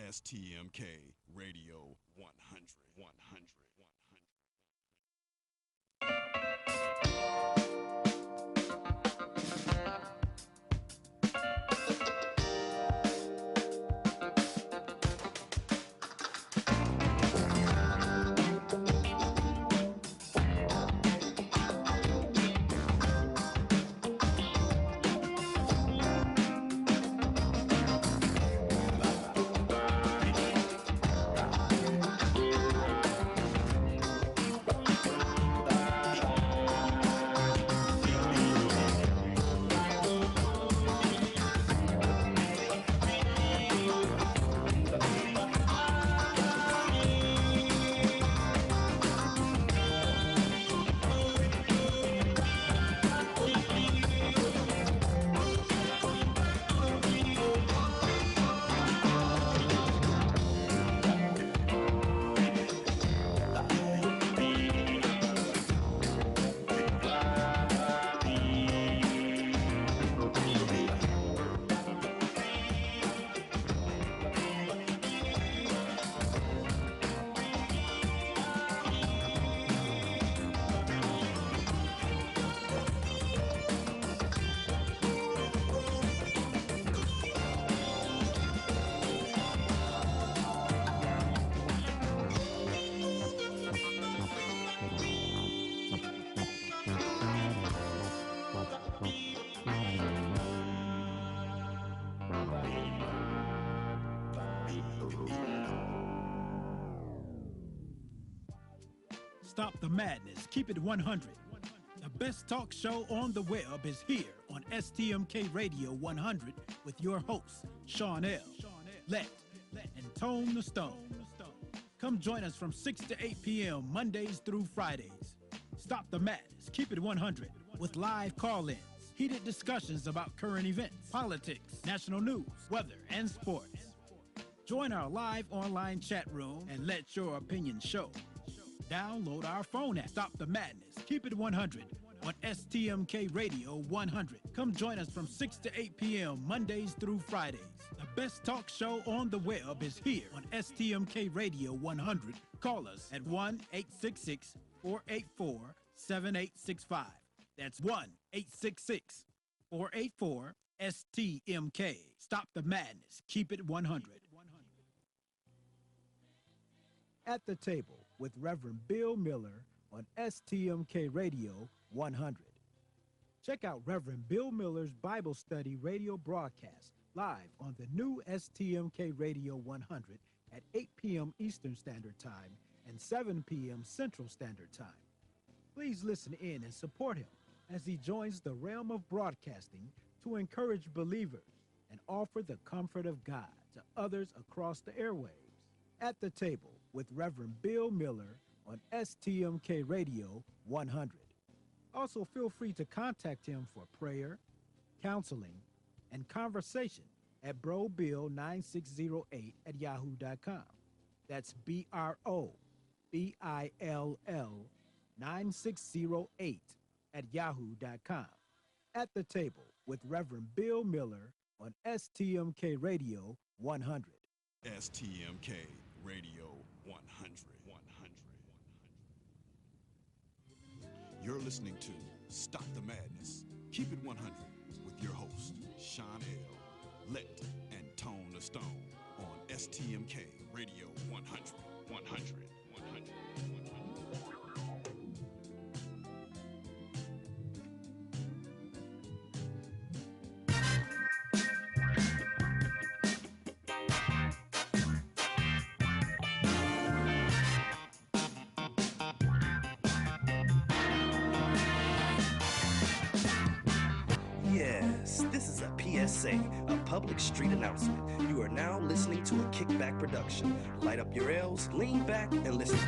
STMK Radio 100. Stop the madness. Keep it 100. The best talk show on the web is here on STMK Radio 100 with your hosts, Shawn L, Let, and Tone the Stone. Come join us from 6 to 8 p.m. Mondays through Fridays. Stop the madness. Keep it 100 with live call-ins, heated discussions about current events, politics, national news, weather, and sports. Join our live online chat room and let your opinion show. Download our phone app. Stop the madness. Keep it 100 on STMK Radio 100. Come join us from 6 to 8 p.m. Mondays through Fridays. The best talk show on the web is here on STMK Radio 100. Call us at 1-866-484-7865. That's 1-866-484-STMK. Stop the madness. Keep it 100. At the table with Reverend Bill Miller, on STMK Radio 100. Check out Reverend Bill Miller's Bible Study radio broadcast live on the new STMK Radio 100 at 8 p.m. Eastern Standard Time and 7 p.m. Central Standard Time. Please listen in and support him as he joins the realm of broadcasting to encourage believers and offer the comfort of God to others across the airwaves. At the Table with Reverend Bill Miller on STMK Radio 100. Also, feel free to contact him for prayer, counseling, and conversation at brobill9608@yahoo.com. That's BROBILL9608@yahoo.com. At the Table with Reverend Bill Miller on STMK Radio 100. STMK Radio 100. You're listening to Stop the Madness, Keep It 100 with your host, Shawn L, Let, and Tone the Stone on STMK Radio 100. Yes, this is a PSA, a public street announcement. You are now listening to a Kickback production. Light up your L's, lean back, and listen.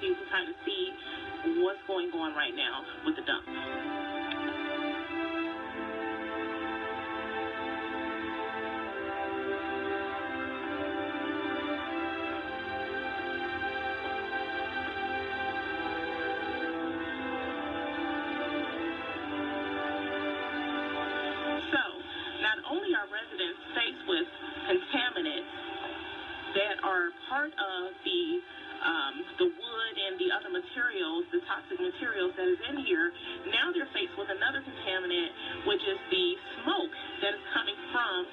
You can kind of see what's going on right now with the dump. So, not only are residents faced with contaminants that are part of the wood and the other materials, the toxic materials that is in here, now they're faced with another contaminant, which is the smoke that is coming from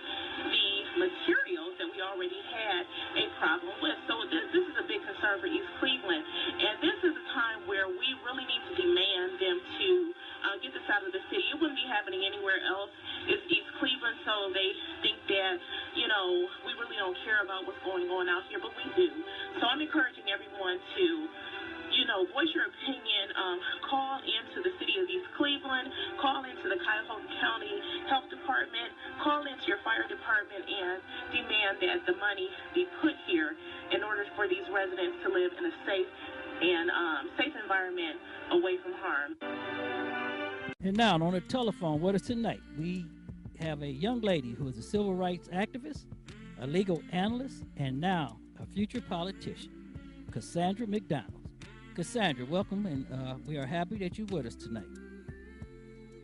the materials that we already had a problem with. So this is a big concern for East Cleveland. And this is a time where we really need to demand them to get this out of the city. It wouldn't be happening anywhere else. It's East Cleveland, so they think that, we really don't care about what's going on out here, but we do. So I'm encouraging everyone to, voice your opinion. Call into the city of East Cleveland. Call into the Cuyahoga County Health Department. Call into your fire department and demand that the money be put here in order for these residents to live in a safe environment away from harm. And now on the telephone with us tonight, we have a young lady who is a civil rights activist, a legal analyst, and now a future politician, Cassandra McDonald. Cassandra, welcome, and we are happy that you're with us tonight.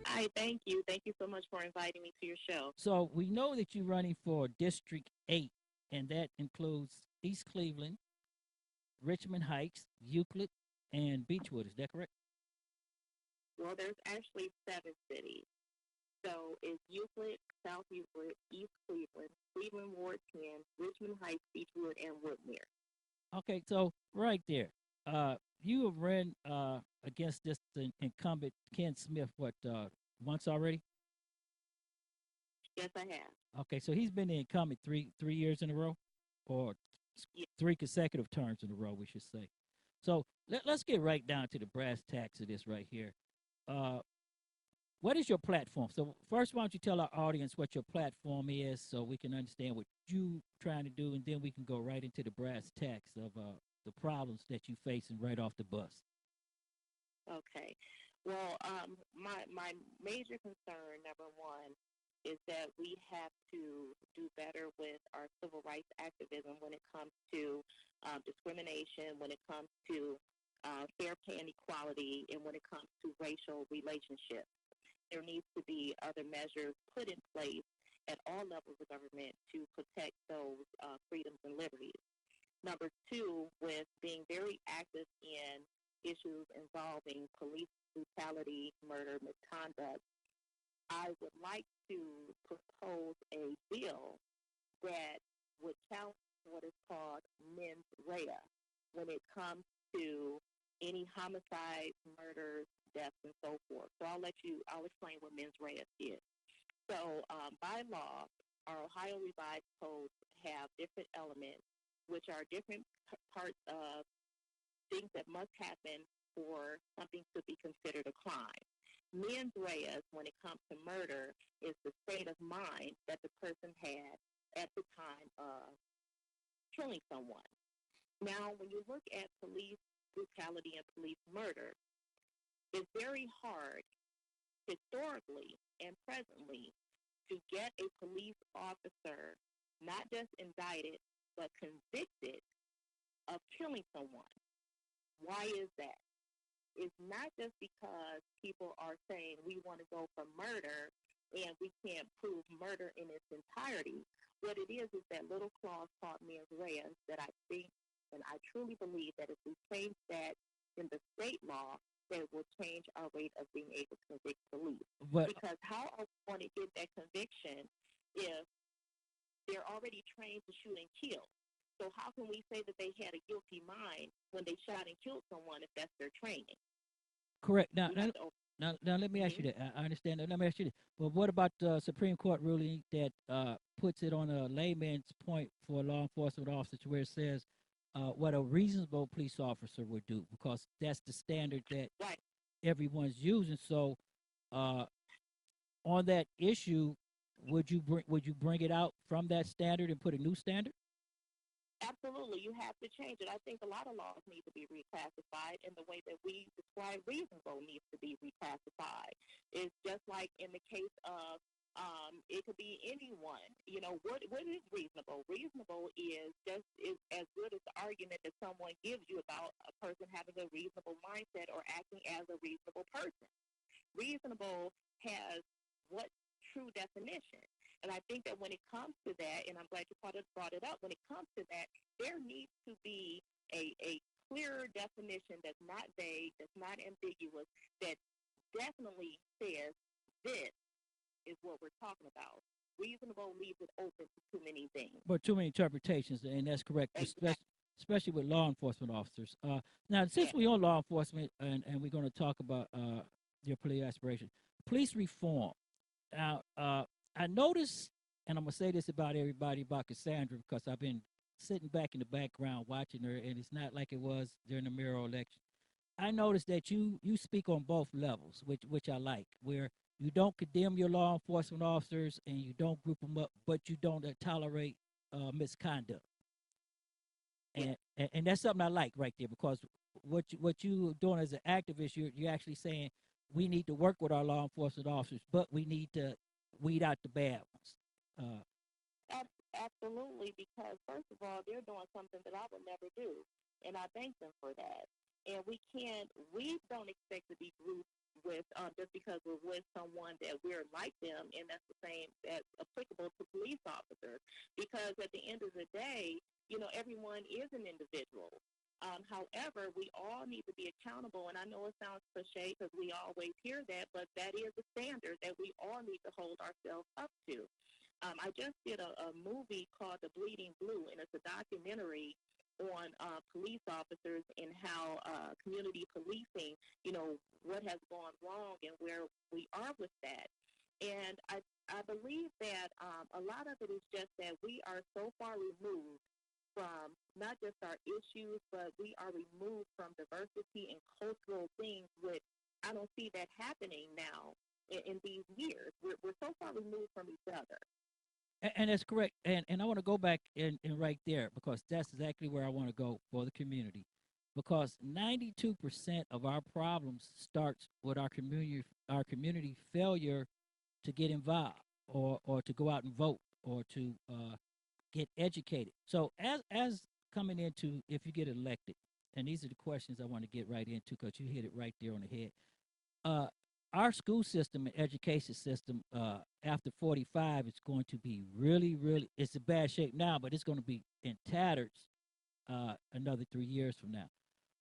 Hi, thank you. Thank you so much for inviting me to your show. So we know that you're running for District 8, and that includes East Cleveland, Richmond Heights, Euclid, and Beechwood. Is that correct? Well, there's actually 7 cities. So it's Euclid, South Euclid, East Cleveland, Cleveland Ward 10, Richmond Heights, Beechwood, and Woodmere. Okay, so right there, you have ran against this incumbent Ken Smith once already? Yes, I have. Okay, so he's been the incumbent three years in a row, or Yes. 3 consecutive terms in a row, we should say. So let's get right down to the brass tacks of this right here. Uh, what is your platform? So first, why don't you tell our audience what your platform is, so we can understand what you trying to do, and then we can go right into the brass tacks of the problems that you facing right off the bus. Okay. Well, my major concern, number one, is that we have to do better with our civil rights activism when it comes to discrimination, when it comes to fair pay and equality, and when it comes to racial relationships. There needs to be other measures put in place at all levels of government to protect those freedoms and liberties. Number two, with being very active in issues involving police brutality, murder, misconduct, I would like to propose a bill that would challenge what is called mens rea when it comes to any homicides, murders, deaths, and so forth. So I'll explain what mens rea is. So by law, our Ohio Revised Codes have different elements, which are different parts of things that must happen for something to be considered a crime. Mens rea, when it comes to murder, is the state of mind that the person had at the time of killing someone. Now, when you look at police brutality and police murder, it's very hard historically and presently to get a police officer not just indicted but convicted of killing someone. Why is that? It's not just because people are saying we want to go for murder and we can't prove murder in its entirety. What it is that little clause called mens rea that I think and I truly believe that if we change that in the state law, that will change our rate of being able to convict police. Because how are we going to get that conviction if they're already trained to shoot and kill? So how can we say that they had a guilty mind when they shot and killed someone if that's their training? Correct. Now let me ask you that. I understand that. Let me ask you this. But what about the Supreme Court ruling that puts it on a layman's point for a law enforcement officer, where it says what a reasonable police officer would do, because that's the standard that right. everyone's using. So on that issue, would you bring it out from that standard and put a new standard? Absolutely, you have to change it. I think a lot of laws need to be reclassified, and the way that we describe reasonable needs to be reclassified. It's just like in the case of it could be anyone. You know, what is reasonable? Reasonable is as good as the argument that someone gives you about a person having a reasonable mindset or acting as a reasonable person. Reasonable has what true definition? And I think that when it comes to that, and I'm glad you brought it up, when it comes to that, there needs to be a clearer definition that's not vague, that's not ambiguous, that definitely says this is what we're talking about. Reasonable leaves it open to too many things. But too many interpretations, and that's correct, exactly. especially with law enforcement officers. Now, since we're on law enforcement, and we're going to talk about your police aspiration, police reform. Now, I noticed, and I'm going to say this about everybody, about Cassandra, because I've been sitting back in the background watching her, and it's not like it was during the mayoral election. I noticed that you speak on both levels, which I like, where you don't condemn your law enforcement officers and you don't group them up, but you don't tolerate misconduct. And that's something I like right there, because what you doing as an activist, you're actually saying we need to work with our law enforcement officers, but we need to weed out the bad ones. Absolutely, because first of all, they're doing something that I would never do, and I thank them for that. And we don't expect to be grouped with just because we're with someone that we're like them, and that's the same that's applicable to police officers. Because at the end of the day, you know, everyone is an individual. However, we all need to be accountable, and I know it sounds cliche because we always hear that, but that is a standard that we all need to hold ourselves up to. I just did a movie called The Bleeding Blue, and it's a documentary on police officers and how community policing, what has gone wrong and where we are with that. And I believe that a lot of it is just that we are so far removed from not just our issues, but we are removed from diversity and cultural things, which I don't see that happening now in these years. We're so far removed from each other. And that's correct. And I want to go back and right there because that's exactly where I want to go for the community. Because 92% of our problems starts with our community failure to get involved or to go out and vote or to get educated. So as coming into if you get elected, and these are the questions I want to get right into because you hit it right there on the head. Uh, our school system and education system after 45 is going to be really, really, it's in bad shape now, but it's going to be in tatters another 3 years from now.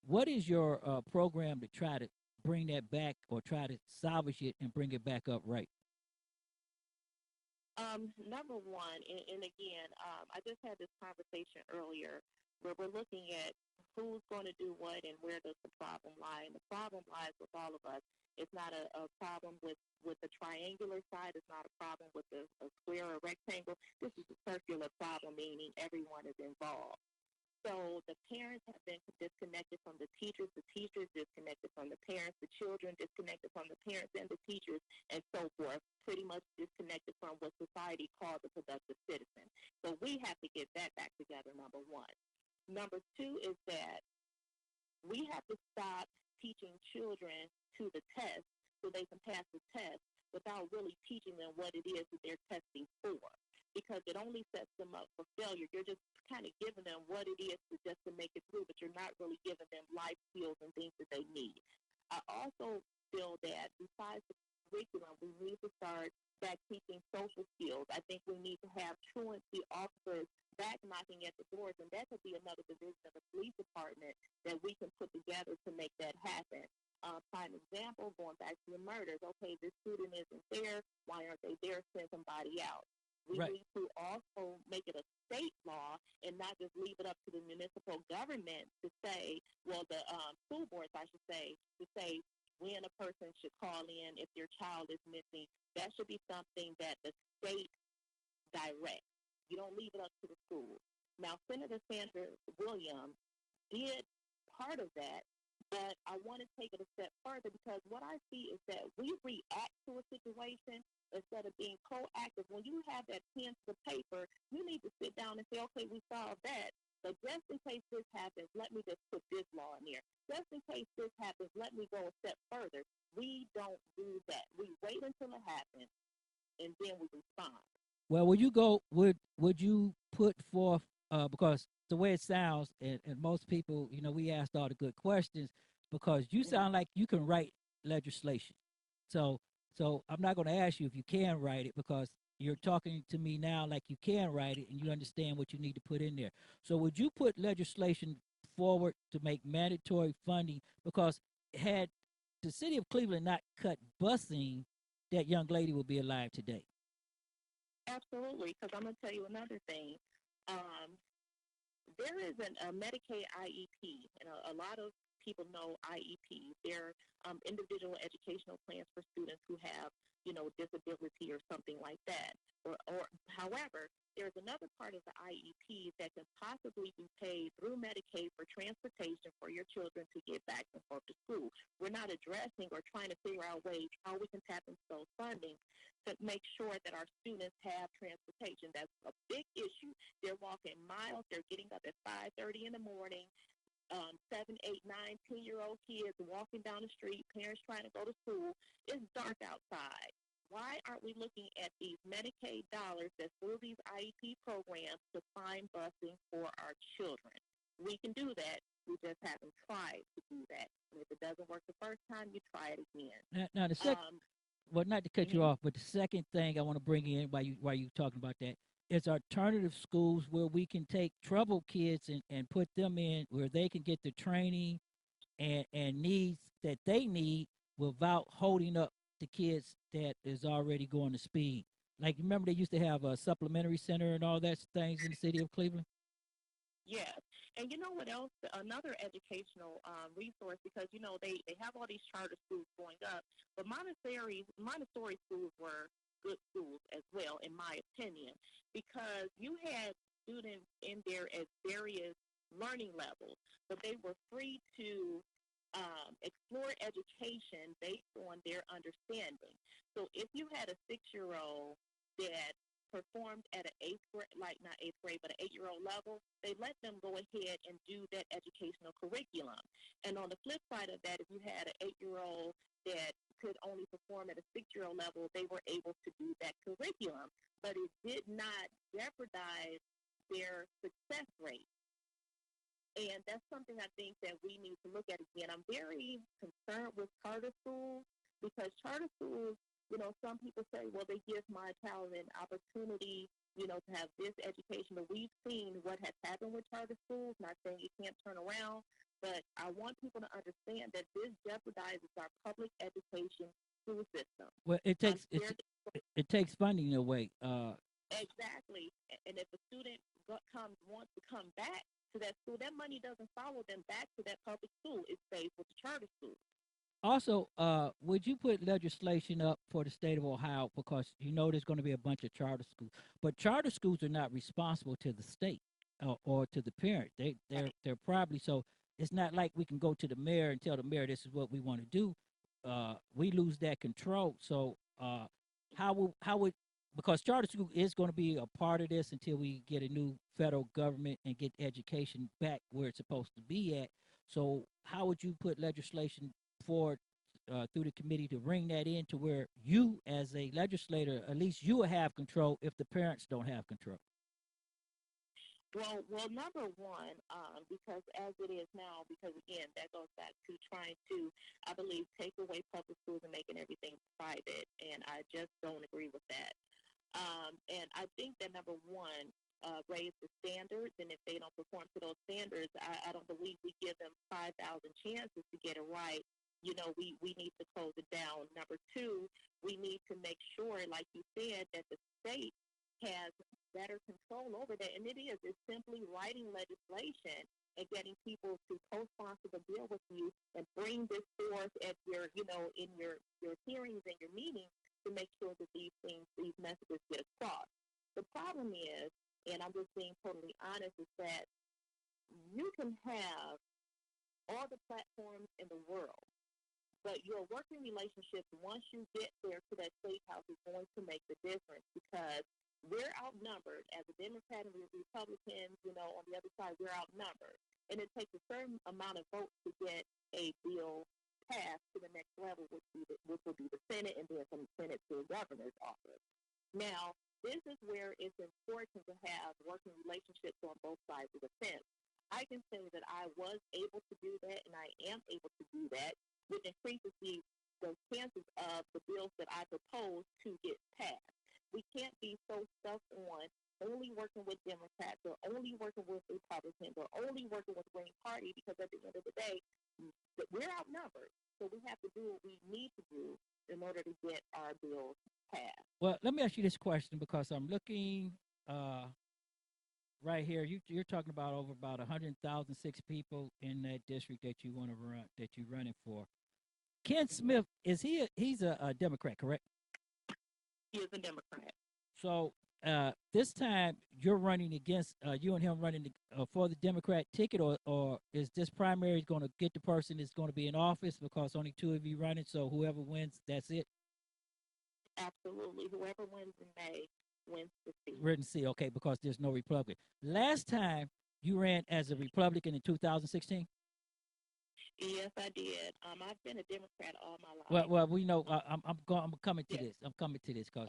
What is your program to try to bring that back or try to salvage it and bring it back up right? Number one, and again, I just had this conversation earlier where we're looking at who's going to do what and where does the problem lie. And the problem lies with all of us. It's not a problem with the triangular side. It's not a problem with a square or rectangle. This is a circular problem, meaning everyone is involved. So the parents have been disconnected from the teachers disconnected from the parents, the children disconnected from the parents and the teachers, and so forth, pretty much disconnected from what society calls a productive citizen. So we have to get that back together, number one. Number two is that we have to stop teaching children to the test so they can pass the test without really teaching them what it is that they're testing for, because it only sets them up for failure. You're just kind of giving them what it is just to make it through, but you're not really giving them life skills and things that they need. I also feel that besides the curriculum, we need to start back teaching social skills. I think we need to have truancy officers back knocking at the doors, and that could be another division of the police department that we can put together to make that happen. Prime example, going back to the murders. Okay, this student isn't there. Why aren't they there? Send somebody out. We Right. need to also make it a state law and not just leave it up to the municipal government to say, well, the school boards, I should say, to say when a person should call in if their child is missing. That should be something that the state directs. You don't leave it up to the schools. Now, Senator Sandra Williams did part of that, but I want to take it a step further because what I see is that we react to a situation instead of being proactive. When you have that pen to the paper, you need to sit down and say, okay, we solved that. But just in case this happens, let me just put this law in there. Just in case this happens, let me go a step further. We don't do that. We wait until it happens, and then we respond. Well, would you go? Would you put forth because the way it sounds, and most people, we asked all the good questions because you Mhm. sound like you can write legislation. So so I'm not going to ask you if you can write it because you're talking to me now like you can write it and you understand what you need to put in there. So would you put legislation forward to make mandatory funding because had the city of Cleveland not cut busing, that young lady would be alive today. Absolutely, because I'm going to tell you another thing. Um, there is a Medicaid IEP, and a lot of people know IEPs. They're individual educational plans for students who have, disability or something like that. However, there's another part of the IEP that can possibly be paid through Medicaid for transportation for your children to get back and forth to school. We're not addressing or trying to figure out ways how we can tap into those funding to make sure that our students have transportation. That's a big issue. They're walking miles. They're getting up at 5:30 in the morning. 7, 8, 9, 10-year-old kids walking down the street, parents trying to go to school. It's dark outside. Why aren't we looking at these Medicaid dollars that's through these IEP programs to find busing for our children? We can do that. We just haven't tried to do that. And if it doesn't work the first time, you try it again. Now the second, Um, well, not to cut you mhm. off, but the second thing I want to bring in while you talking about that, is alternative schools where we can take troubled kids and put them in where they can get the training and needs that they need without holding up the kids that is already going to speed. Like remember they used to have a supplementary center and all that things in the city of Cleveland. Yes. And you know what else? Another educational resource, because, they have all these charter schools going up, but Montessori schools were good schools as well, in my opinion, because you had students in there at various learning levels, but they were free to explore education based on their understanding. So if you had a 6-year-old that performed at an eighth grade, like not eighth grade, but an 8-year-old level, they let them go ahead and do that educational curriculum. And on the flip side of that, if you had an 8-year-old that could only perform at a 6-year-old level, they were able to do that curriculum, but it did not jeopardize their success rate. And that's something I think that we need to look at again. I'm very concerned with charter schools because charter schools, some people say, well, they give my child an opportunity, to have this education. But we've seen what has happened with charter schools, not saying you can't turn around, but I want people to understand that this jeopardizes our public education school system. Well, it takes funding away. Exactly. And if a student wants to come back to that school, that money doesn't follow them back to that public school. It stays with the charter school. Also, would you put legislation up for the state of Ohio because there's going to be a bunch of charter schools, but charter schools are not responsible to the state or to the parent. They're probably so. It's not like we can go to the mayor and tell the mayor this is what we want to do. We lose that control. So how would because charter school is going to be a part of this until we get a new federal government and get education back where it's supposed to be at. So how would you put legislation forward through the committee to bring that in to where you as a legislator, at least you will have control if the parents don't have control? Well, number one, because as it is now, because again, that goes back to trying to, I believe, take away public schools and making everything private, and I just don't agree with that. And I think that number one, raise the standards, and if they don't perform to those standards, I don't believe we give them 5,000 chances to get it right. We need to close it down. Number two, we need to make sure, like you said, that the state has better control over that. And it's simply writing legislation and getting people to co-sponsor the bill with you and bring this forth at your, in your hearings and your meetings to make sure that these messages get across. The problem is, and I'm just being totally honest, is that you can have all the platforms in the world, but your working relationships, once you get there to that state house, is going to make the difference because we're outnumbered as a Democrat and the Republicans, on the other side, we're outnumbered. And it takes a certain amount of votes to get a bill passed to the next level, which will be the Senate, and then from the Senate to the governor's office. Now, this is where it's important to have working relationships on both sides of the fence. I can say that I was able to do that, and I am able to do that, which increases the chances of the bills that I propose to get passed. We can't be so stuck on only working with Democrats or only working with Republicans or only working with the Green Party, because at the end of the day, we're outnumbered. So we have to do what we need to do in order to get our bills passed. Well, let me ask you this question because I'm looking right here. You're talking about over about 100,006 people in that district that you want to run, that you're running for. Ken Smith, he's a Democrat, correct? He is a Democrat. So this time you're running against you and him running for the Democrat ticket, or is this primary going to get the person that's going to be in office because only two of you running? So whoever wins, that's it. Absolutely, whoever wins in May wins the seat. Written C, okay, because there's no Republican. Last time you ran as a Republican in 2016. Yes, I did. I've been a Democrat all my life. Well, we know. I'm coming to this. I'm coming to this because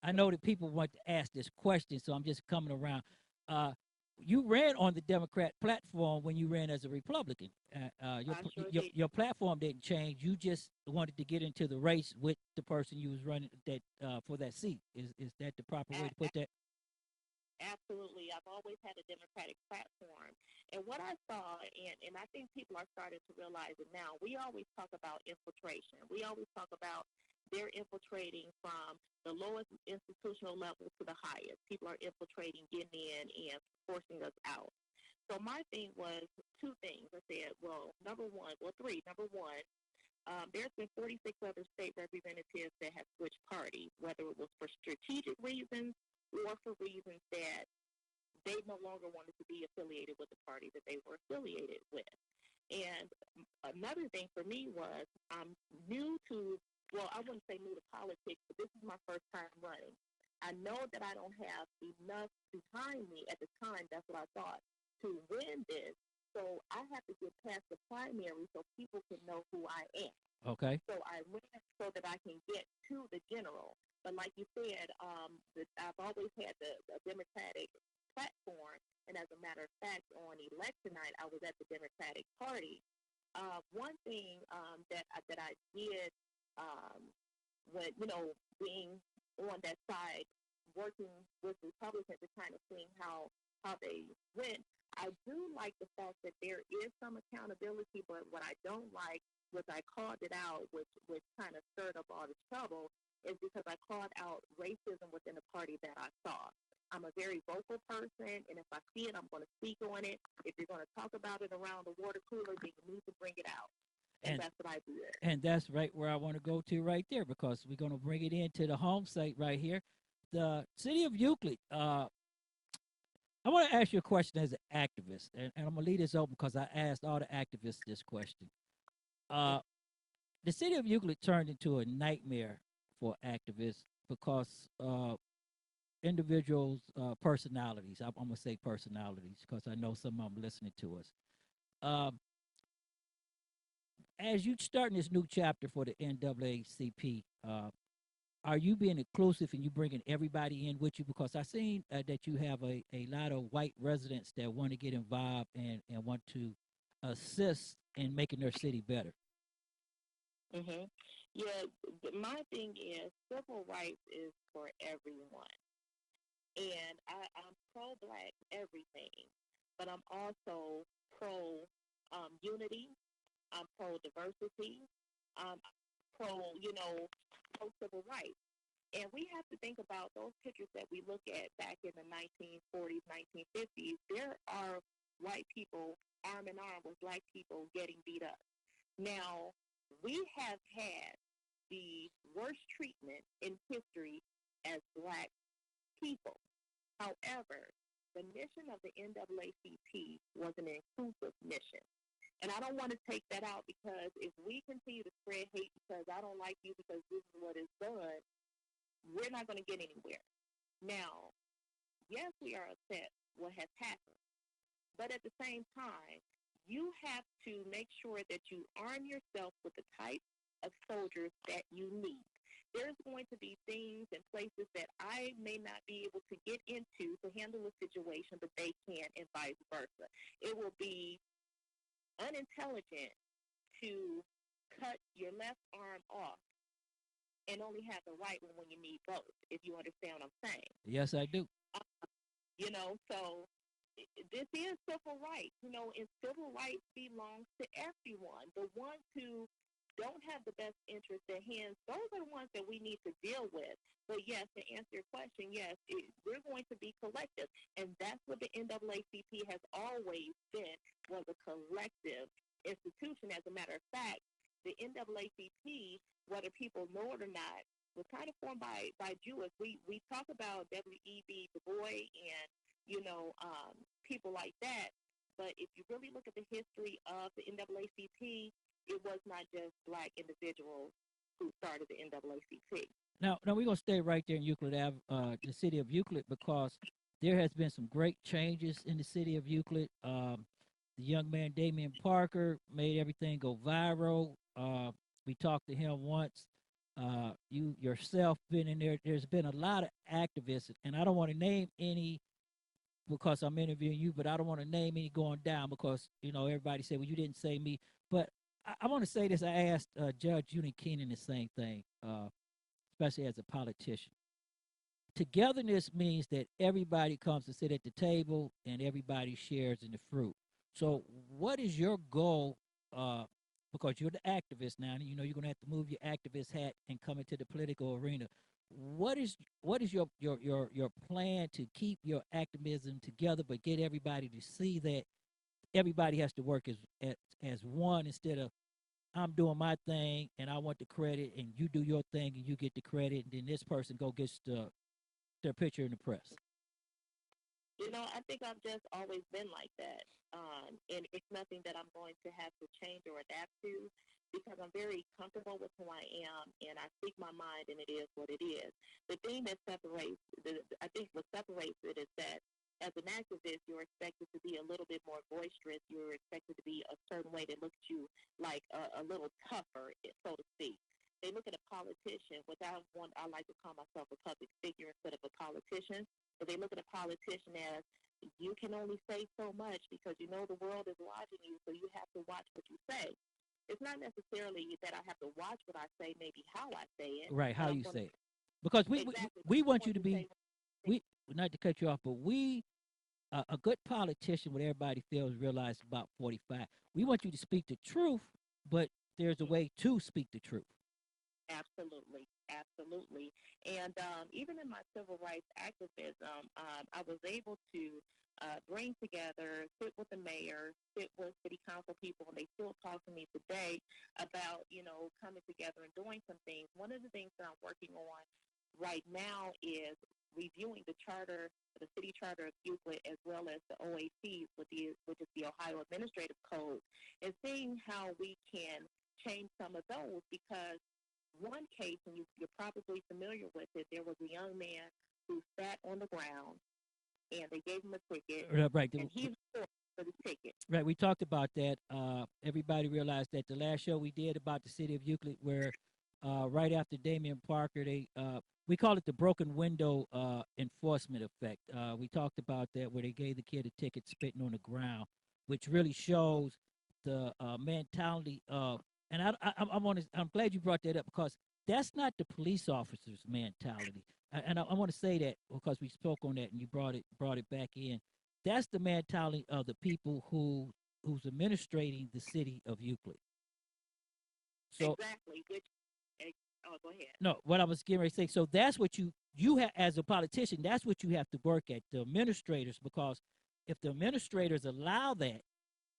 I know that people want to ask this question, so I'm just coming around. You ran on the Democrat platform when you ran as a Republican. Your platform didn't change. You just wanted to get into the race with the person you was running that for that seat. Is that the proper way to put that? Absolutely. I've always had a Democratic platform. And what I saw, and I think people are starting to realize it now, we always talk about infiltration. We always talk about they're infiltrating from the lowest institutional level to the highest. People are infiltrating, getting in, and forcing us out. So my thing was two things. I said, three. Number one, there's been 46 other state representatives that have switched parties, whether it was for strategic reasons or for reasons that they no longer wanted to be affiliated with the party that they were affiliated with. And another thing for me was I'm new to, I wouldn't say new to politics, but this is my first time running. I know that I don't have enough behind me at the time, that's what I thought, to win this. So I have to get past the primary so people can know who I am. Okay. So I ran so that I can get to the general. But like you said, I've always had the Democratic platform. And as a matter of fact, on election night, I was at the Democratic Party. One thing that I did when, being on that side, working with Republicans and kind of seeing how they went, I do like the fact that there is some accountability, but what I don't like was I called it out, which kind of stirred up all the trouble, is because I called out racism within the party that I saw. I'm a very vocal person, and if I see it, I'm going to speak on it. If you're going to talk about it around the water cooler, then you need to bring it out. And that's what I did. And that's right where I want to go to right there, because we're going to bring it into the home state right here. The city of Euclid, I want to ask you a question as an activist, and I'm going to leave this open because I asked all the activists this question. The city of Euclid turned into a nightmare for activists because individuals' personalities, I'm going to say personalities because I know some of them listening to us. As you starting this new chapter for the NAACP, are you being inclusive and you bringing everybody in with you? Because I seen that you have a lot of white residents that want to get involved and want to assist in making their city better. Mm-hmm. Yeah, my thing is civil rights is for everyone. And I'm pro-Black everything, but I'm also pro-unity. I'm pro-diversity. I'm pro-civil rights. And we have to think about those pictures that we look at back in the 1940s, 1950s. There are white people arm in arm with Black people getting beat up. Now, we have had the worst treatment in history as Black people. However, the mission of the NAACP was an inclusive mission. And I don't want to take that out, because if we continue to spread hate because I don't like you because this is what is done, we're not going to get anywhere. Now, yes, we are upset what has happened. But at the same time, you have to make sure that you arm yourself with the type of soldiers that you need. There's going to be things and places that I may not be able to get into to handle a situation, but they can, and vice versa. It will be unintelligent to cut your left arm off and only have the right one when you need both, if you understand what I'm saying. Yes, I do. So this is civil rights, and civil rights belongs to everyone. The ones who don't have the best interest at hand, those are the ones that we need to deal with. But yes, to answer your question, yes, we're going to be collective. And that's what the NAACP has always been, was a collective institution. As a matter of fact, the NAACP, whether people know it or not, was kind of formed by Jewish. We talk about W.E.B. Du Bois and, people like that. But if you really look at the history of the NAACP, it was not just Black individuals who started the NAACP. Now we're going to stay right there in Euclid Ave, the city of Euclid, because there has been some great changes in the city of Euclid. The young man, Damian Parker, made everything go viral. We talked to him once. You yourself been in there. There's been a lot of activists, and I don't want to name any because I'm interviewing you, but I don't want to name any going down because, everybody said, well, you didn't say me. But I want to say this. I asked Judge Uni Keenan the same thing, especially as a politician. togetherness means that everybody comes to sit at the table and everybody shares in the fruit. So, what is your goal? Because you're the activist now, and you know you're going to have to move your activist hat and come into the political arena. What is your plan to keep your activism together, but get everybody to see that everybody has to work as one instead of I'm doing my thing and I want the credit, and you do your thing and you get the credit, and then this person go gets their picture in the press. I think I've just always been like that. And it's nothing that I'm going to have to change or adapt to because I'm very comfortable with who I am and I speak my mind and it is what it is. The thing that separates, I think what separates it is that as an activist, you're expected to be a little bit more boisterous. You're expected to be a certain way that looks at you like a little tougher, so to speak. They look at a politician, which I like to call myself a public figure instead of a politician. But they look at a politician as you can only say so much because you know the world is watching you, so you have to watch what you say. It's not necessarily that I have to watch what I say, maybe how I say it. Right, how you say it. Because we want you to be, we not to cut you off, but a good politician, what everybody feels, realize about 45. We want you to speak the truth, but there's a way to speak the truth. Absolutely, absolutely. And even in my civil rights activism, I was able to bring together, sit with the mayor, sit with city council people, and they still talk to me today about, coming together and doing some things. One of the things that I'm working on right now is reviewing the charter, the city charter of Euclid, as well as the OACs, which is the Ohio Administrative Code, and seeing how we can change some of those because one case, and you're probably familiar with it, there was a young man who sat on the ground, and they gave him a ticket, right. And he was for the ticket. Right, we talked about that. Everybody realized that the last show we did about the city of Euclid, where right after Damian Parker, we call it the broken window enforcement effect. We talked about that, where they gave the kid a ticket spitting on the ground, which really shows the mentality of. And I'm glad you brought that up because that's not the police officer's mentality. And I want to say that because we spoke on that and you brought it back in. That's the mentality of the people who's administrating the city of Euclid. So exactly. Go ahead. No, what I was getting ready to say. So that's what you have as a politician. That's what you have to work at, the administrators, because if the administrators allow that,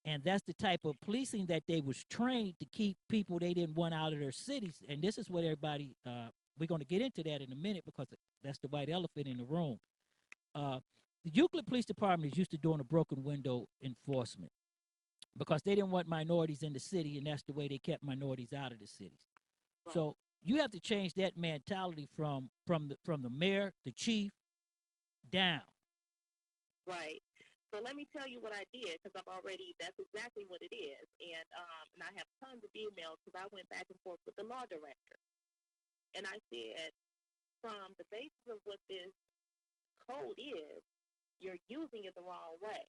and that's the type of policing that they was trained to keep people they didn't want out of their cities. And this is what everybody, we're going to get into that in a minute because that's the white elephant in the room. The Euclid Police Department is used to doing a broken window enforcement because they didn't want minorities in the city, and that's the way they kept minorities out of the cities. Right. So you have to change that mentality from the mayor, the chief, down. Right. So let me tell you what I did because that's exactly what it is. And I have tons of emails because I went back and forth with the law director. And I said, from the basis of what this code is, you're using it the wrong way.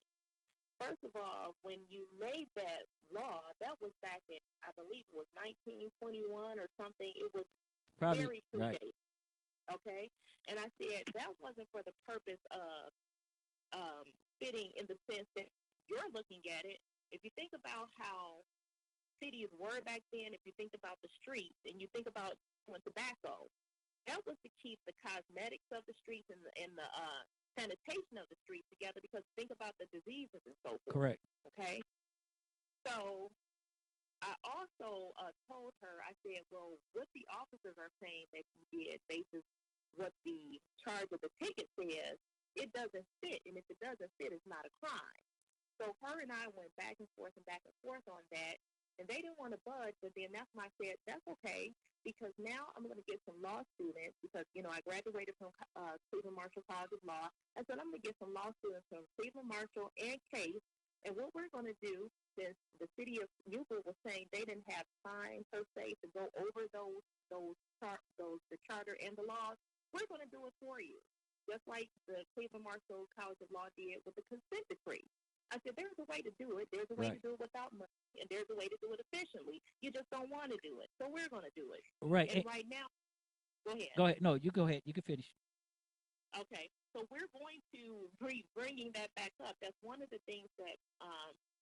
First of all, when you made that law, that was back in, I believe it was 1921 or something. It was very predated. Right. Okay? And I said, that wasn't for the purpose of fitting in the sense that you're looking at it. If you think about how cities were back then, if you think about the streets and you think about tobacco, that was to keep the cosmetics of the streets and the sanitation of the streets together because think about the diseases and so forth. Correct. Okay? So I also told her, I said, well, what the officers are saying that you did basis what the charge of the ticket says, it doesn't fit, and if it doesn't fit, it's not a crime. So her and I went back and forth on that, and they didn't want to budge, but then that's when I said, that's okay, because now I'm going to get some law students, because, I graduated from Cleveland Marshall College of Law. I said, I'm going to get some law students from Cleveland Marshall and Case, and what we're going to do, since the city of Euclid was saying they didn't have time, per se, to go over the charter and the laws, we're going to do it for you. Just like the Cleveland Marshall College of Law did with the consent decree. I said, there's a way to do it. There's a way to do it without money, and there's a way to do it efficiently. You just don't want to do it. So we're going to do it. Right. And right now, go ahead. Go ahead. No, you go ahead. You can finish. Okay, so we're going to be bringing that back up. That's one of the things that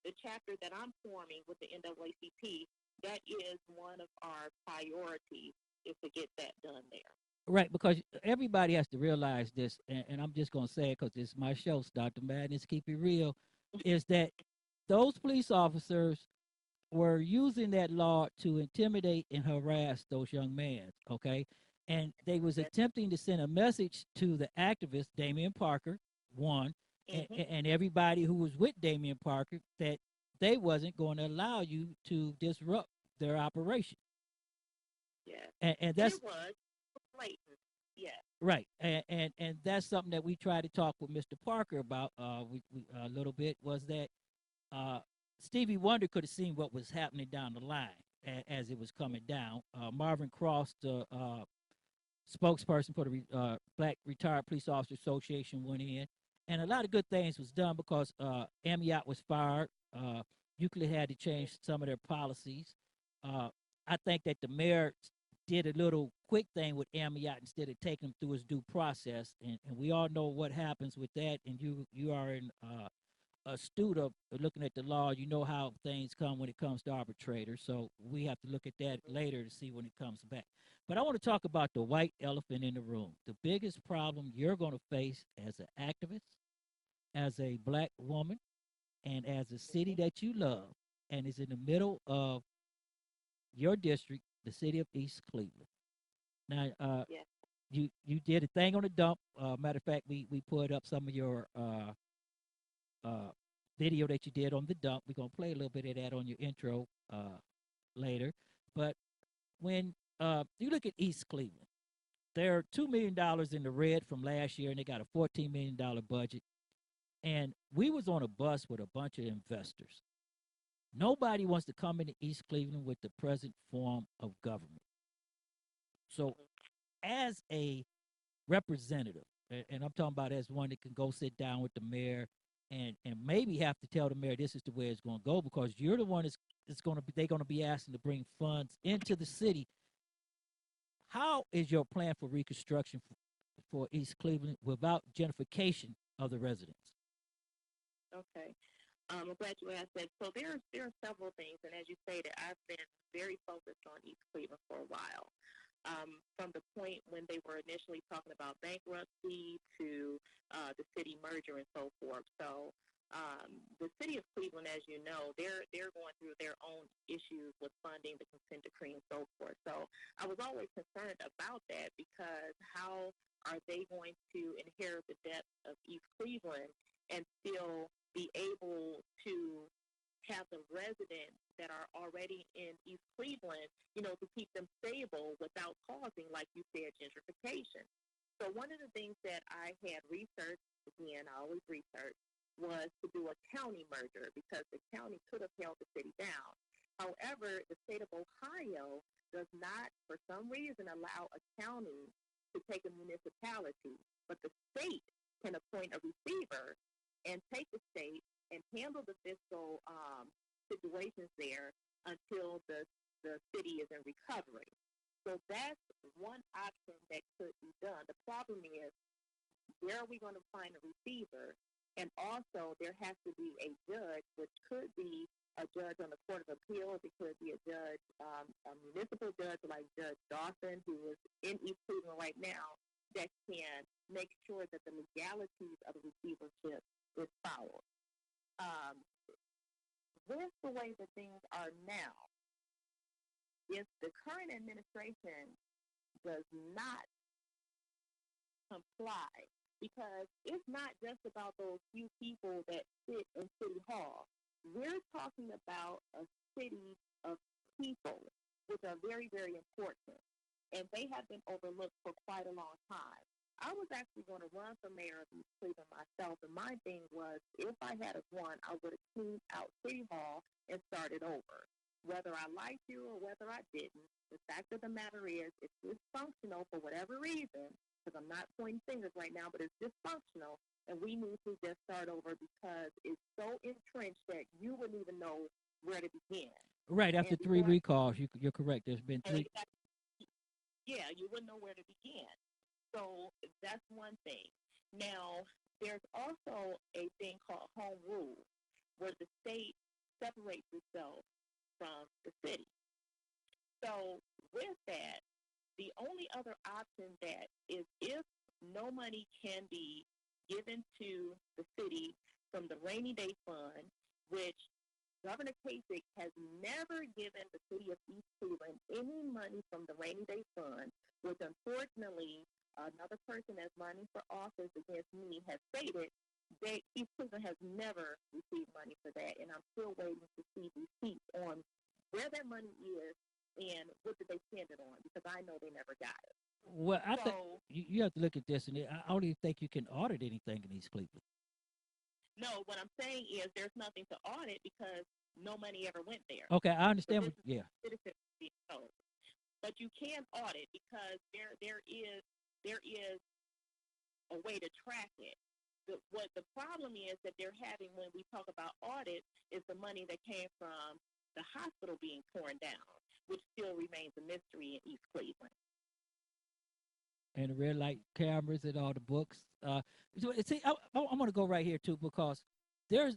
the chapter that I'm forming with the NAACP, that is one of our priorities, is to get that done there. Right, because everybody has to realize this, and I'm just going to say it because it's my show, Dr. Madness, keep it real, is that those police officers were using that law to intimidate and harass those young men, okay? And they was Yes. attempting to send a message to the activist, Damian Parker, one, Mm-hmm. and everybody who was with Damian Parker, that they wasn't going to allow you to disrupt their operation. Yes. And And that's it was blatant. Yes. right, and that's something that we tried to talk with Mr. Parker about we a little bit, was that uh, Stevie Wonder could have seen what was happening down the line as it was coming down. Marvin Cross, the spokesperson for the Black Retired Police Officer Association, went in, and a lot of good things was done because Amiot was fired. Euclid had to change some of their policies. Uh, I think that the mayor did a little quick thing with Amiot instead of taking him through his due process, and we all know what happens with that. And you are in astute of looking at the law. You know how things come when it comes to arbitrators. So we have to look at that later to see when it comes back. But I want to talk about the white elephant in the room. The biggest problem you're going to face as an activist, as a black woman, and as a city that you love, and is in the middle of your district, the city of East Cleveland. Now, Yes. you did a thing on the dump. Matter of fact, we put up some of your uh, video that you did on the dump. We're gonna play a little bit of that on your intro later. But when you look at East Cleveland, they're $2 million in the red from last year, and they got a $14 million budget. And we was on a bus with a bunch of investors. Nobody wants to come into East Cleveland with the present form of government. So, as a representative, and I'm talking about as one that can go sit down with the mayor and maybe have to tell the mayor this is the way it's going to go, because you're the one that's going to be, they're going to be asking to bring funds into the city. How is your plan for reconstruction for East Cleveland without gentrification of the residents? Okay. I'm glad you asked that. So there are several things, and as you stated, I've been very focused on East Cleveland for a while. From the point when they were initially talking about bankruptcy to the city merger and so forth. So the city of Cleveland, as you know, they're going through their own issues with funding, the consent decree, and so forth. So I was always concerned about that, because how are they going to inherit the depth of East Cleveland and still be able to have the residents that are already in East Cleveland, to keep them stable without causing, like you said, gentrification. So one of the things that I had researched, again, I always research, was to do a county merger, because the county could have held the city down. However, the state of Ohio does not, for some reason, allow a county to take a municipality, but the state can appoint a receiver and take the state and handle the fiscal situations there until the city is in recovery. So that's one option that could be done. The problem is, where are we going to find a receiver? And also, there has to be a judge, which could be a judge on the Court of Appeals. It could be a judge, a municipal judge like Judge Dawson, who is in East Cleveland right now, that can make sure that the legalities of the receivership is followed. With the way that things are now, if the current administration does not comply, because it's not just about those few people that sit in City Hall. We're talking about a city of people, which are very, very important, and they have been overlooked for quite a long time. I was actually going to run for mayor of East Cleveland myself, and my thing was, if I had won, I would have cleaned out City Hall and started over. Whether I liked you or whether I didn't, the fact of the matter is, it's dysfunctional for whatever reason, because I'm not pointing fingers right now, but it's dysfunctional, and we need to just start over, because it's so entrenched that you wouldn't even know where to begin. Right, after And three recalls, you're correct. There's been three. yeah, you wouldn't know where to begin. So that's one thing. Now, there's also a thing called home rule, where the state separates itself from the city. So with that, the only other option that is if no money can be given to the city from the rainy day fund, which Governor Kasich has never given the city of East Cleveland any money from the rainy day fund, which unfortunately another person that's running for office against me has stated that East Cleveland has never received money for that, and I'm still waiting to see receipts on where that money is and what did they spend it on, because I know they never got it. Well, I think you have to look at this, and I don't even think you can audit anything in East Cleveland. No, what I'm saying is there's nothing to audit because no money ever went there. Okay, I understand. Citizens being told. But you can audit because there is a way to track it. What the problem is that they're having when we talk about audit is the money that came from the hospital being torn down, which still remains a mystery in East Cleveland. And the red light cameras and all the books. See, I want to go right here too, because there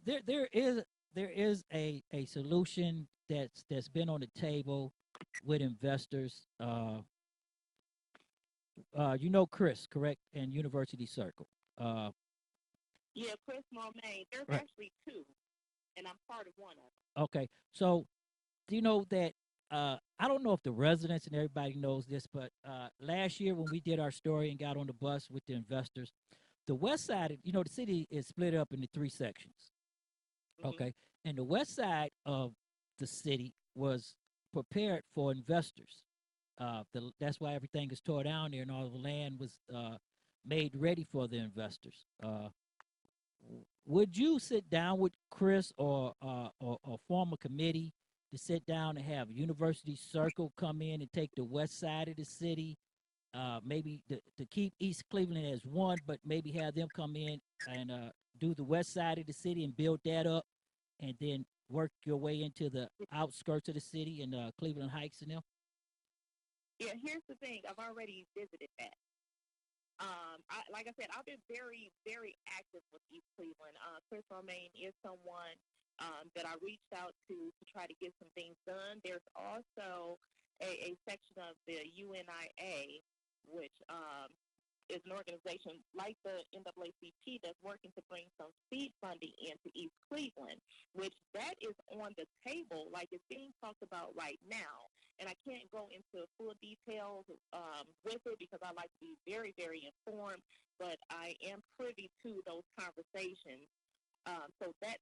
is a solution that's been on the table with investors. You know Chris, correct? And University Circle. Yeah, Chris Romaine. There's right. actually two, and I'm part of one of them. Okay, so do you know that? I don't know if the residents and everybody knows this, but last year when we did our story and got on the bus with the investors, the west side, the city is split up into three sections. Mm-hmm. Okay, and the west side of the city was prepared for investors. That's why everything is tore down there, and all the land was made ready for the investors. Would you sit down with Chris or form a committee to sit down and have University Circle come in and take the west side of the city, maybe to keep East Cleveland as one, but maybe have them come in and do the west side of the city and build that up, and then work your way into the outskirts of the city and Cleveland Heights and them? Yeah, here's the thing. I've already visited that. Like I said, I've been very, very active with East Cleveland. Chris Romaine is someone that I reached out to try to get some things done. There's also a section of the UNIA, which is an organization like the NAACP that's working to bring some seed funding into East Cleveland, which that is on the table, like it's being talked about right now. And I can't go into full details with it because I like to be very, very informed, but I am privy to those conversations. So that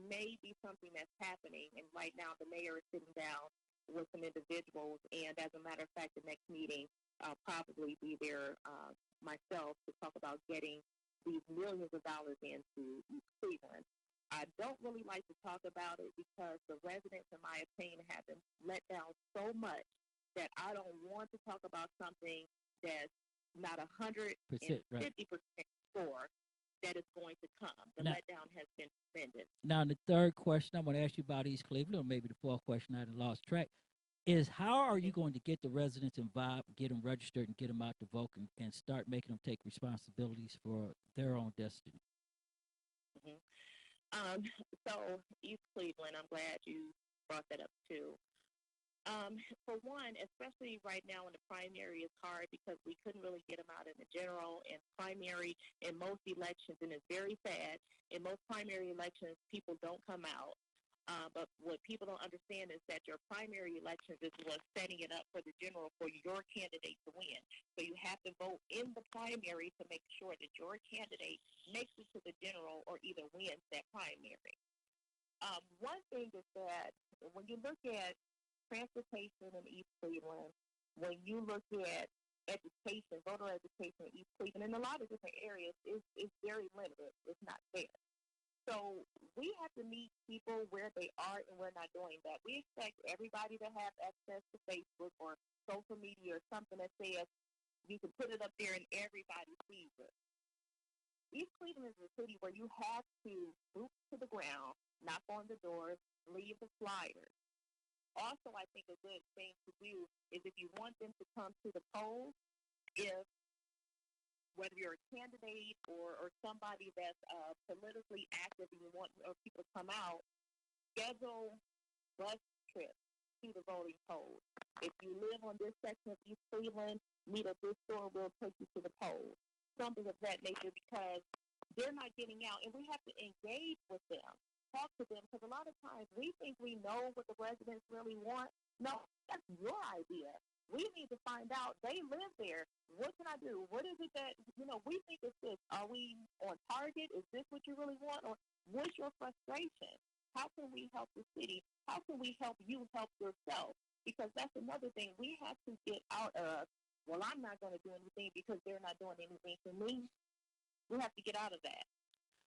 may be something that's happening. And right now the mayor is sitting down with some individuals. And as a matter of fact, the next meeting, I'll probably be there myself to talk about getting these millions of dollars into East Cleveland. I don't really like to talk about it because the residents, in my opinion, have been let down so much that I don't want to talk about something that's not 150% sure that it's going to come. The letdown has been tremendous. Now, the third question I'm going to ask you about East Cleveland, or maybe the fourth question I had lost track, is how are you going to get the residents involved, get them registered, and get them out to vote, and start making them take responsibilities for their own destiny? Mm-hmm. So East Cleveland, I'm glad you brought that up too. For one, especially right now in the primary is hard because we couldn't really get them out in the general and primary in most elections, and it's very sad. In most primary elections, people don't come out. But what people don't understand is that your primary elections is what's setting it up for the general for your candidate to win. So you have to vote in the primary to make sure that your candidate makes it to the general or either wins that primary. One thing is that when you look at transportation in East Cleveland, when you look at education, voter education in East Cleveland, in a lot of different areas, it's very limited. It's not there. So we have to meet people where they are, and we're not doing that. We expect everybody to have access to Facebook or social media or something that says you can put it up there and everybody sees it. East Cleveland is a city where you have to boot to the ground, knock on the doors, leave the flyers. Also, I think a good thing to do is if you want them to come to the polls, if whether you're a candidate or somebody that's politically active and you want people to come out, schedule bus trips to the voting polls. If you live on this section of East Cleveland, meet at this store, we'll take you to the polls. Something of that nature, because they're not getting out, and we have to engage with them, talk to them, because a lot of times we think we know what the residents really want. No, that's your idea. We need to find out. They live there. What can I do? What is it that, we think it's this. Are we on target? Is this what you really want? Or what's your frustration? How can we help the city? How can we help you help yourself? Because that's another thing. We have to get out of, well, I'm not going to do anything because they're not doing anything for me. We have to get out of that.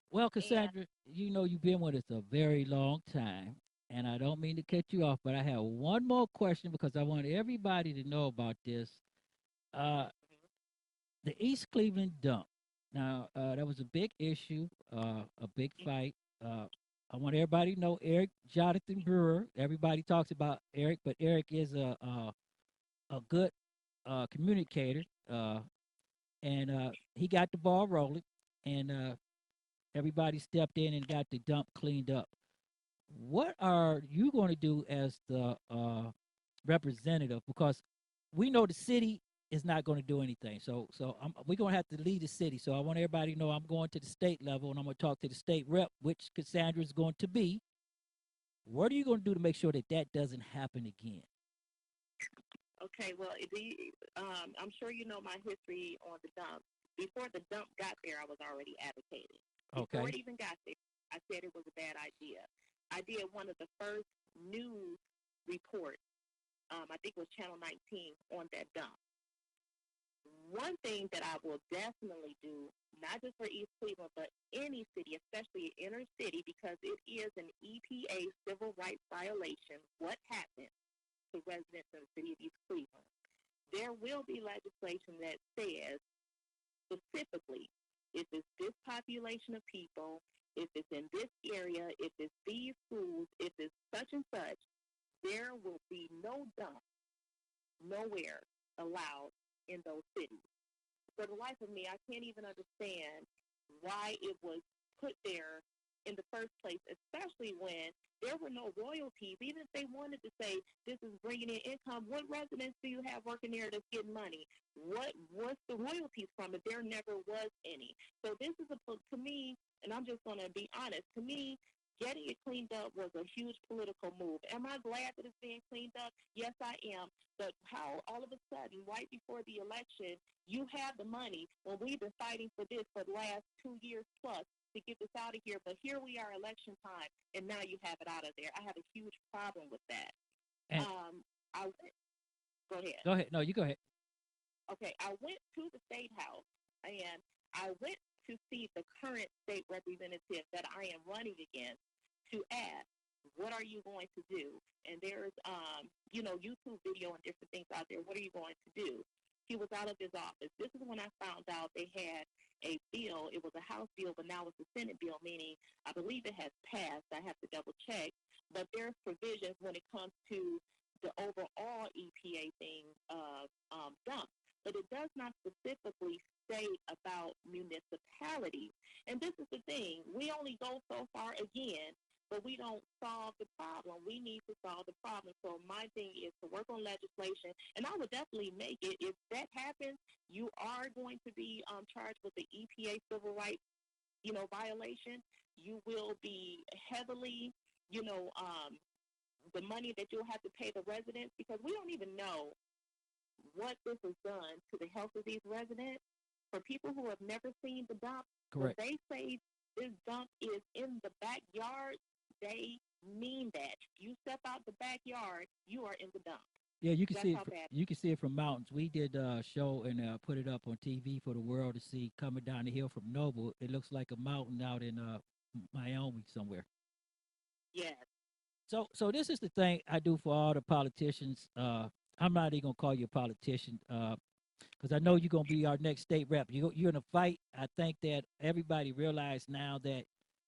Well, Cassandra, you've been with us a very long time, and I don't mean to cut you off, but I have one more question because I want everybody to know about this. The East Cleveland dump. Now, that was a big issue, a big fight. I want everybody to know Eric Jonathan Brewer. Everybody talks about Eric, but Eric is a good communicator, and he got the ball rolling, and everybody stepped in and got the dump cleaned up. What are you going to do as the representative? Because we know the city is not going to do anything. So we're going to have to lead the city. So I want everybody to know I'm going to the state level, and I'm going to talk to the state rep, which Cassandra is going to be. What are you going to do to make sure that that doesn't happen again? Okay, well, I'm sure you know my history on the dump. Before the dump got there, I was already advocating. Before it even got there, I said it was a bad idea. I did one of the first news reports, I think it was Channel 19, on that dump. One thing that I will definitely do, not just for East Cleveland, but any city, especially inner city, because it is an EPA civil rights violation, what happened to residents in the city of East Cleveland. There will be legislation that says specifically, if it's this population of people, if it's in this area, if it's these schools, if it's such and such, there will be no dump nowhere allowed in those cities. For the life of me, I can't even understand why it was put there in the first place, especially when there were no royalties. Even if they wanted to say this is bringing in income, what residents do you have working there that's getting money? What's the royalties from it? There never was any. So this is to me, and I'm just going to be honest, to me, getting it cleaned up was a huge political move. Am I glad that it's being cleaned up? Yes, I am. But how all of a sudden, right before the election, you have the money when we've been fighting for this for the last 2 years plus to get this out of here. But here we are, election time, and now you have it out of there. I have a huge problem with that. And go ahead. Go ahead. No, you go ahead. Okay, I went to the State House, and I went to see the current state representative that I am running against to ask, what are you going to do? And there's, YouTube video and different things out there. What are you going to do? He was out of his office. This is when I found out they had a bill. It was a House bill, but now it's a Senate bill, meaning I believe it has passed. I have to double check. But there's provisions when it comes to the overall EPA thing of dumps. But it does not specifically state about municipalities. And this is the thing. We only go so far again, but we don't solve the problem. We need to solve the problem. So my thing is to work on legislation, and I would definitely make it. If that happens, you are going to be charged with the EPA civil rights, violation. You will be heavily, the money that you'll have to pay the residents, because we don't even know what this has done to the health of these residents. For people who have never seen the dump, correct, when they say this dump is in the backyard, they mean that. You step out the backyard, you are in the dump. Yeah, you can see it. You can see it from mountains. We did a show and put it up on TV for the world to see coming down the hill from Noble. It looks like a mountain out in Wyoming somewhere. Yes. So this is the thing I do for all the politicians. I'm not even gonna call you a politician because I know you're gonna be our next state rep. You're in a fight. I think that everybody realizes now that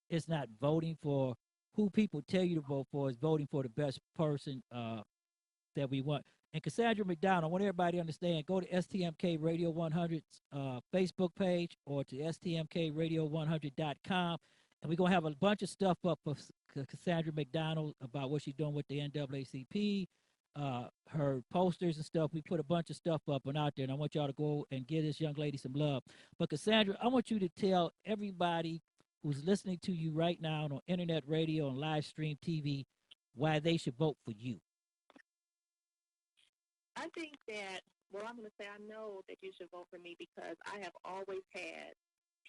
it's not voting for who people tell you to vote for. It's voting for the best person that we want. And Cassandra McDonald, I want everybody to understand, go to STMK Radio 100's Facebook page or to stmkradio100.com. And we're going to have a bunch of stuff up for Cassandra McDonald about what she's doing with the NAACP, her posters and stuff. We put a bunch of stuff up and out there, and I want y'all to go and give this young lady some love. But Cassandra, I want you to tell everybody who's listening to you right now on internet radio and live stream TV why they should vote for you. I think that, well, I'm going to say I know that you should vote for me because I have always had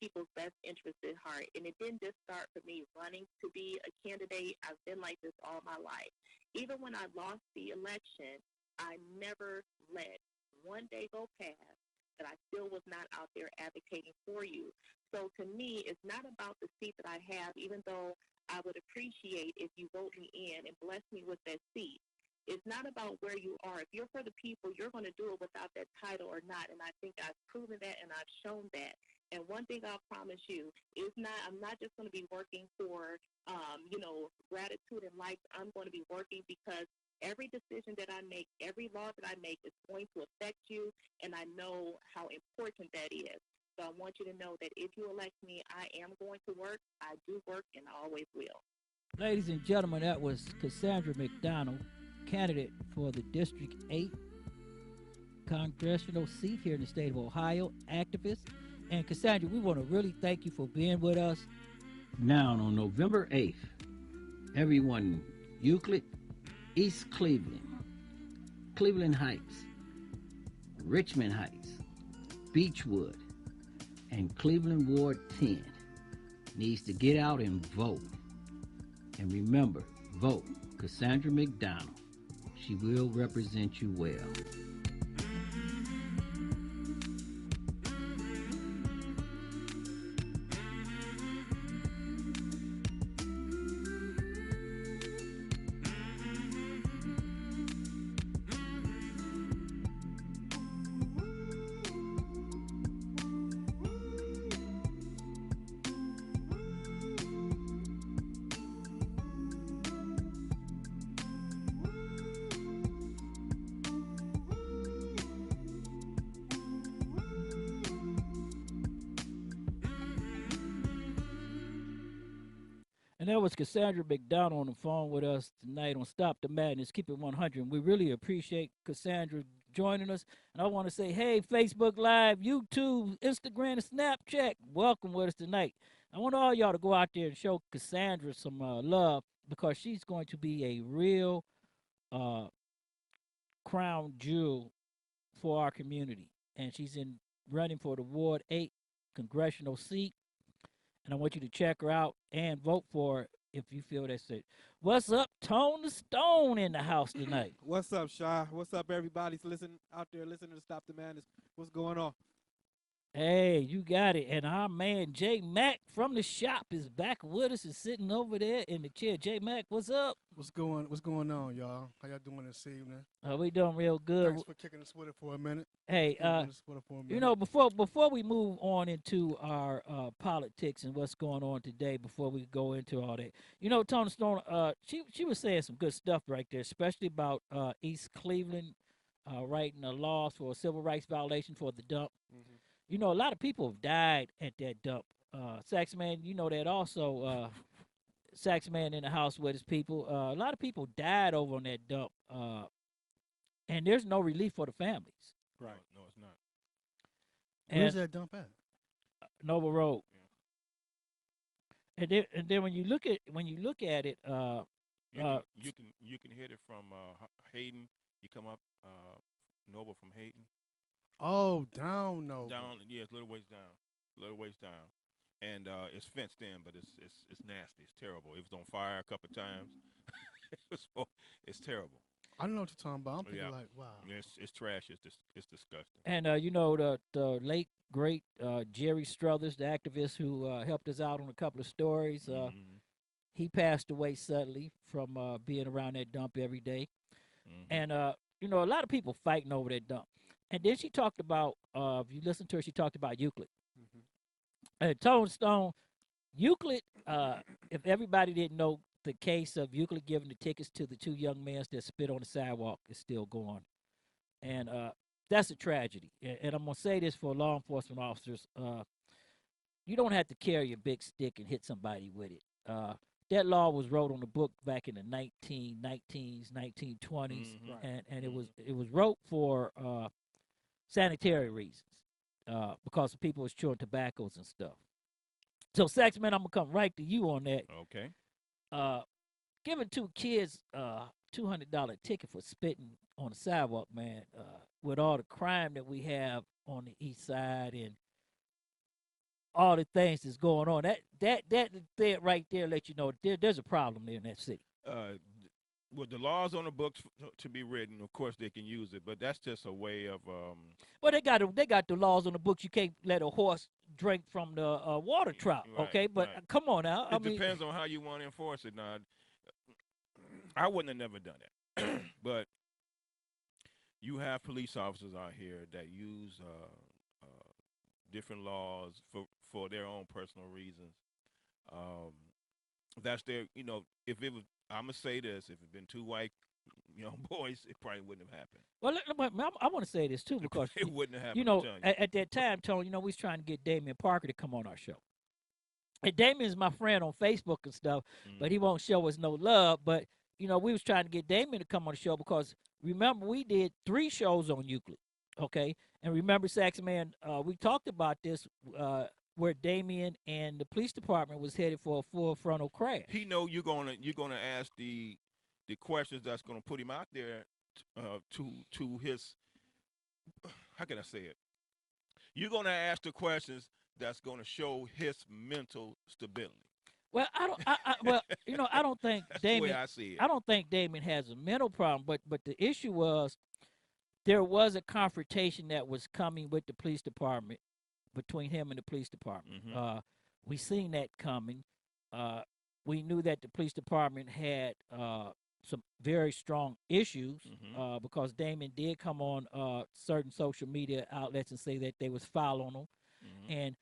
people's best interest at heart. And it didn't just start for me running to be a candidate. I've been like this all my life. Even when I lost the election, I never let one day go past that I still was not out there advocating for you. So to me, it's not about the seat that I have, even though I would appreciate if you vote me in and bless me with that seat. It's not about where you are. If you're for the people, you're going to do it without that title or not. And I think I've proven that and I've shown that. And one thing I'll promise you is I'm not just going to be working for, gratitude and likes. I'm going to be working because every decision that I make, every law that I make is going to affect you. And I know how important that is. So I want you to know that if you elect me, I am going to work. I do work and I always will. Ladies and gentlemen, that was Cassandra McDonald, candidate for the District 8 congressional seat here in the state of Ohio, activist. And Cassandra, we want to really thank you for being with us. Now, on November 8th, everyone, Euclid, East Cleveland, Cleveland Heights, Richmond Heights, Beechwood, and Cleveland Ward 10 needs to get out and vote. And remember, vote Cassandra McDonald. She will represent you well. And that was Cassandra McDonald on the phone with us tonight on Stop the Madness, Keep It 100. And we really appreciate Cassandra joining us. And I want to say, hey, Facebook Live, YouTube, Instagram, and Snapchat, welcome with us tonight. I want all y'all to go out there and show Cassandra some love because she's going to be a real crown jewel for our community. And she's running for the Ward 8 congressional seat. And I want you to check her out and vote for her if you feel that's it. What's up, Tone the Stone in the house tonight? What's up, Shy? What's up, everybody's out there listening to Stop the Madness? What's going on? Hey, you got it. And our man J Mac from the shop is back with us and sitting over there in the chair. J Mac, what's up? What's going on, y'all? How y'all doing this evening? We doing real good. Thanks for kicking us with it for a minute. Hey, before we move on into our politics and what's going on today, before we go into all that, Tony Stone, she was saying some good stuff right there, especially about East Cleveland writing a law for a civil rights violation for the dump. Mm-hmm. A lot of people have died at that dump. Saxman, that also. Saxman in the house with his people. A lot of people died over on that dump, and there's no relief for the families. Right? No, it's not. Where's that dump at? Nova Road. Yeah. And then when you look at it, you can hit it from Hayden. You come up Nova from Hayden. Oh, down Nova. Down, yeah, it's a little ways down. And it's fenced in, but it's nasty. It's terrible. It was on fire a couple of times. It's terrible. I don't know what you're talking about. I'm thinking like, wow. It's trash. It's disgusting. And the late great Jerry Struthers, the activist who helped us out on a couple of stories. He passed away suddenly from being around that dump every day. Mm-hmm. And a lot of people fighting over that dump. And then she talked about, if you listen to her, she talked about Euclid. Tone Stone, Euclid, if everybody didn't know, the case of Euclid giving the tickets to the two young men that spit on the sidewalk is still going. And that's a tragedy. And I'm going to say this for law enforcement officers. You don't have to carry a big stick and hit somebody with it. That law was wrote on the book back in the 1919s, 1920s, and it was wrote for sanitary reasons, because people was chewing tobaccos and stuff. So, Saxman, I'm gonna come right to you on that. Okay. Giving two kids $200 ticket for spitting on the sidewalk, man, with all the crime that we have on the east side and all the things that's going on, that right there let you know there's a problem there in that city. With the laws on the books to be written, of course they can use it, but that's just a way of. Well, they got the laws on the books. You can't let a horse drink from the water trough. Right, Okay, but right. come on now. It depends on how you want to enforce it. Now, I wouldn't have never done that, but you have police officers out here that use different laws for their own personal reasons. That's their, if it was, I'm gonna say this: if it been two white young boys, it probably wouldn't have happened. Well, I want to say this too, because it wouldn't have happened. At that time, Tony, we was trying to get Damian Parker to come on our show. And Damian's my friend on Facebook and stuff, but he won't show us no love. But we was trying to get Damian to come on the show because remember we did 3 shows on Euclid, okay? And remember, Saxman, we talked about this where Damian and the police department was headed for a full frontal crash. He know you're gonna ask the questions that's gonna put him out there to his, how can I say it? You're gonna ask the questions that's gonna show his mental stability. Well, I don't think That's Damian. the way I see it. I don't think Damian has a mental problem, but the issue was there was a confrontation that was coming with the police department between him and the police department. We seen that coming. We knew that the police department had some very strong issues because Damian did come on certain social media outlets and say that they was foul on him. And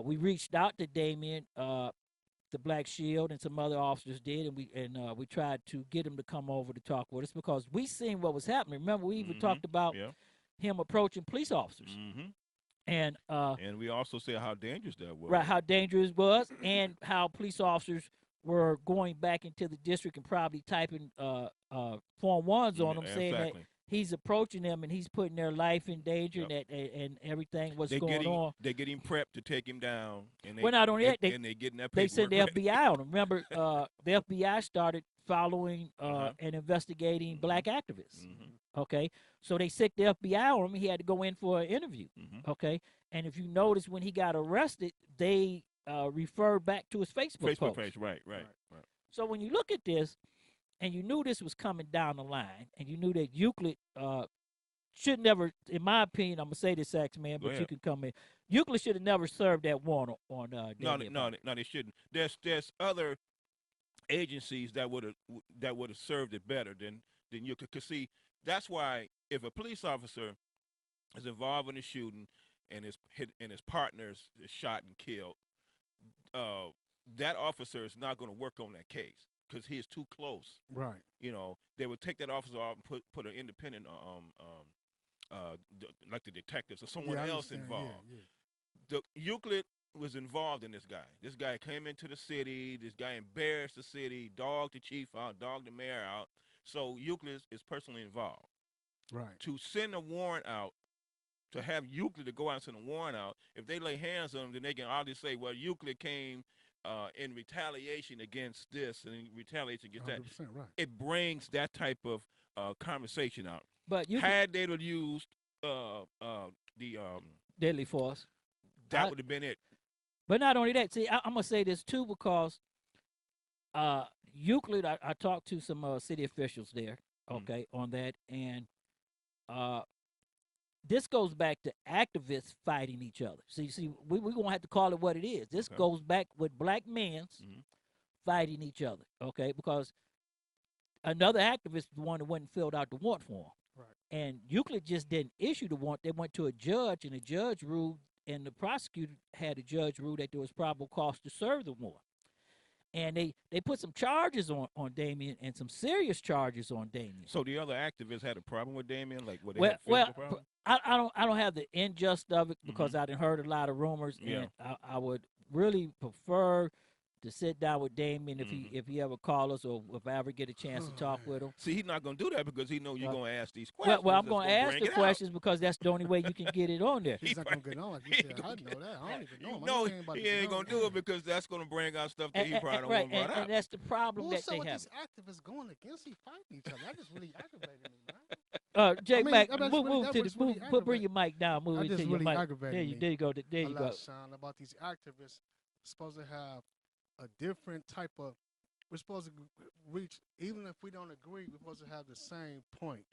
we reached out to Damian, the Black Shield, and some other officers did, and we tried to get him to come over to talk with us because we seen what was happening. Remember, we even talked about him approaching police officers. And we also said how dangerous that was. Right, how dangerous it was, and how police officers were going back into the district and probably typing Form 1s on them, saying that he's approaching them and he's putting their life in danger and everything what's going on. They're getting prepped to take him down. And well, not only that, they're getting that they sent the paperwork FBI on him. Remember, the FBI started following and investigating black activists. Okay, so they sicked the FBI on him. He had to go in for an interview. Okay, and if you notice when he got arrested, they referred back to his Facebook post. page. Right. So when you look at this, and you knew this was coming down the line, and you knew that Euclid should never, in my opinion, I'm gonna say this, Saxman, but you can come in. Euclid should have never served that warrant on. No, they shouldn't. There's other agencies that would have served it better than Euclid. Cause see, that's why if a police officer is involved in a shooting and his partners is shot and killed, that officer is not going to work on that case because he is too close. Right. They would take that officer off and put an independent, like the detectives or someone else involved. The Euclid was involved in this guy. This guy came into the city. This guy embarrassed the city, dogged the chief out, dogged the mayor out. So Euclid is personally involved. Right. To send a warrant out, to have Euclid to go out and send a warrant out, if they lay hands on him, then they can obviously say, well, Euclid came in retaliation against this and in retaliation against that. Right. It brings that type of conversation out. But had they used the deadly force, that would have been it. But not only that, see, I'm gonna say this too because Euclid, I talked to some city officials there, on that, and this goes back to activists fighting each other. See, we're going to have to call it what it is. This goes back with black men fighting each other, because another activist is the one that went and filled out the warrant for him. Right. And Euclid just didn't issue the warrant. They went to a judge, and the judge ruled, and the prosecutor had a judge rule that there was probable cause to serve the warrant. and they put some charges on Damien and some serious charges on Damien. So the other activists had a problem with Damien, like what they Well, had a physical problem? I don't have the injust of it because I done heard a lot of rumors, and I would really prefer to sit down with Damien if he ever call us or if I ever get a chance to talk with him. See, he's not gonna do that because he knows you're gonna ask these questions. Well, I'm gonna ask the questions because that's the only way you can get it on there. He's not gonna get on. Like you said, I know that. I don't even know him. No, he ain't gonna do it because that's gonna bring out stuff that he probably don't want brought up. And that's the problem that they have. These activists going against each fighting each other. That just really aggravated me, man. Jake Mack, bring your mic down. Move it to your mic. There you go. There you go. Sean, about these activists supposed to have a different type of. We're supposed to reach, even if we don't agree, we're supposed to have the same point.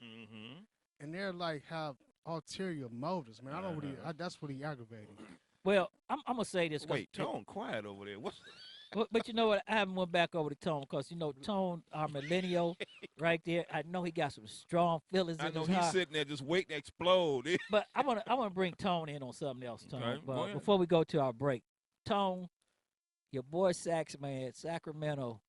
And they're like have ulterior motives, man. I don't really. That's really aggravating. Well, I'm gonna say this. Wait, Tone, quiet over there. What's But you know what? I haven't went back over to Tone because, you know, Tone, our millennial right there, I know he got some strong feelings in his heart. I know he's sitting there just waiting to explode. But I want to bring Tone in on something else, Tone. Okay, But before we go to our break, Tone, your boy Saxman, Sacramento,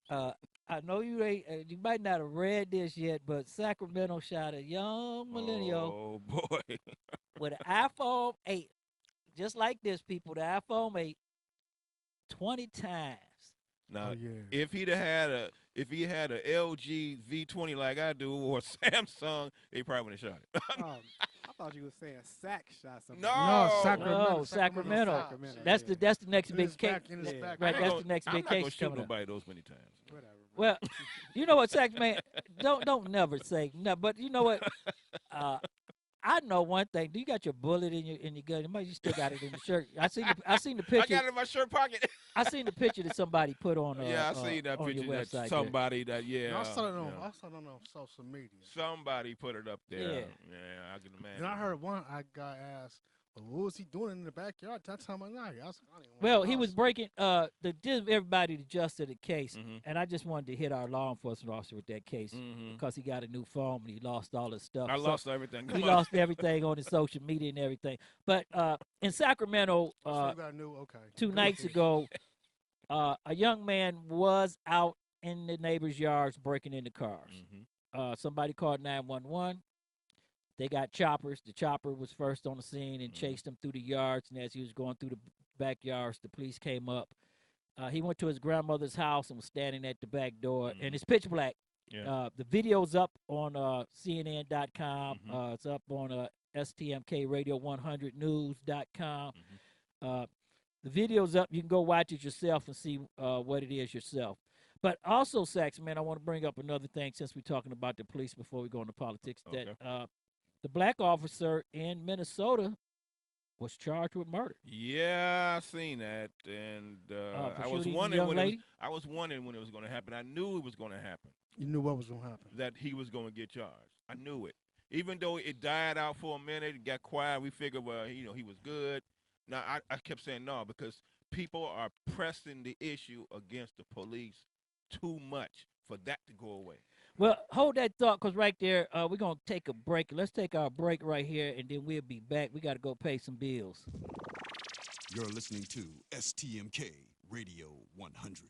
I know you ain't, you might not have read this yet, but Sacramento shot a young millennial with an iPhone 8, just like this, people, the iPhone 8, 20 times. Now, if he had a LG V20 like I do or Samsung, they probably would have shot it. I thought you were saying Sac shot something. No, Sacramento. That's the next big case. Right, that's the next big case coming up. I'm not gonna shoot nobody those many times. Whatever. Well, you know what, Saxman, don't never say no. But you know what? I know one thing. Do you got your bullet in your gun? You might just still got it in the shirt. I seen the picture. I got it in my shirt pocket. I seen the picture that somebody put on. I seen that picture. That somebody that I saw it on social media. Somebody put it up there. Yeah, I can imagine. And I heard one guy asked, well, what was he doing in the backyard that time of night? Well, he was breaking give everybody the gist of the case, and I just wanted to hit our law enforcement officer with that case because he got a new phone and he lost all his stuff. I lost everything. He lost everything on his social media and everything. But in Sacramento, 2 nights ago, a young man was out in the neighbors' yards breaking into cars. Somebody called 911. They got choppers. The chopper was first on the scene and chased him through the yards. And as he was going through the backyards, the police came up. He went to his grandmother's house and was standing at the back door. And it's pitch black. The video's up on CNN.com. It's up on STMK Radio 100 News.com. The video's up. You can go watch it yourself and see what it is yourself. But also, Saxman, I want to bring up another thing since we're talking about the police before we go into politics. Okay. That the black officer in Minnesota was charged with murder. Yeah, I seen that, and I was wondering when it was going to happen. I knew it was going to happen. You knew what was going to happen. That he was going to get charged. I knew it. Even though it died out for a minute, it got quiet. We figured, well, he was good. Now I kept saying no because people are pressing the issue against the police too much for that to go away. Well, hold that thought, because right there, we're going to take a break. Let's take our break right here, and then we'll be back. We got to go pay some bills. You're listening to STMK Radio 100.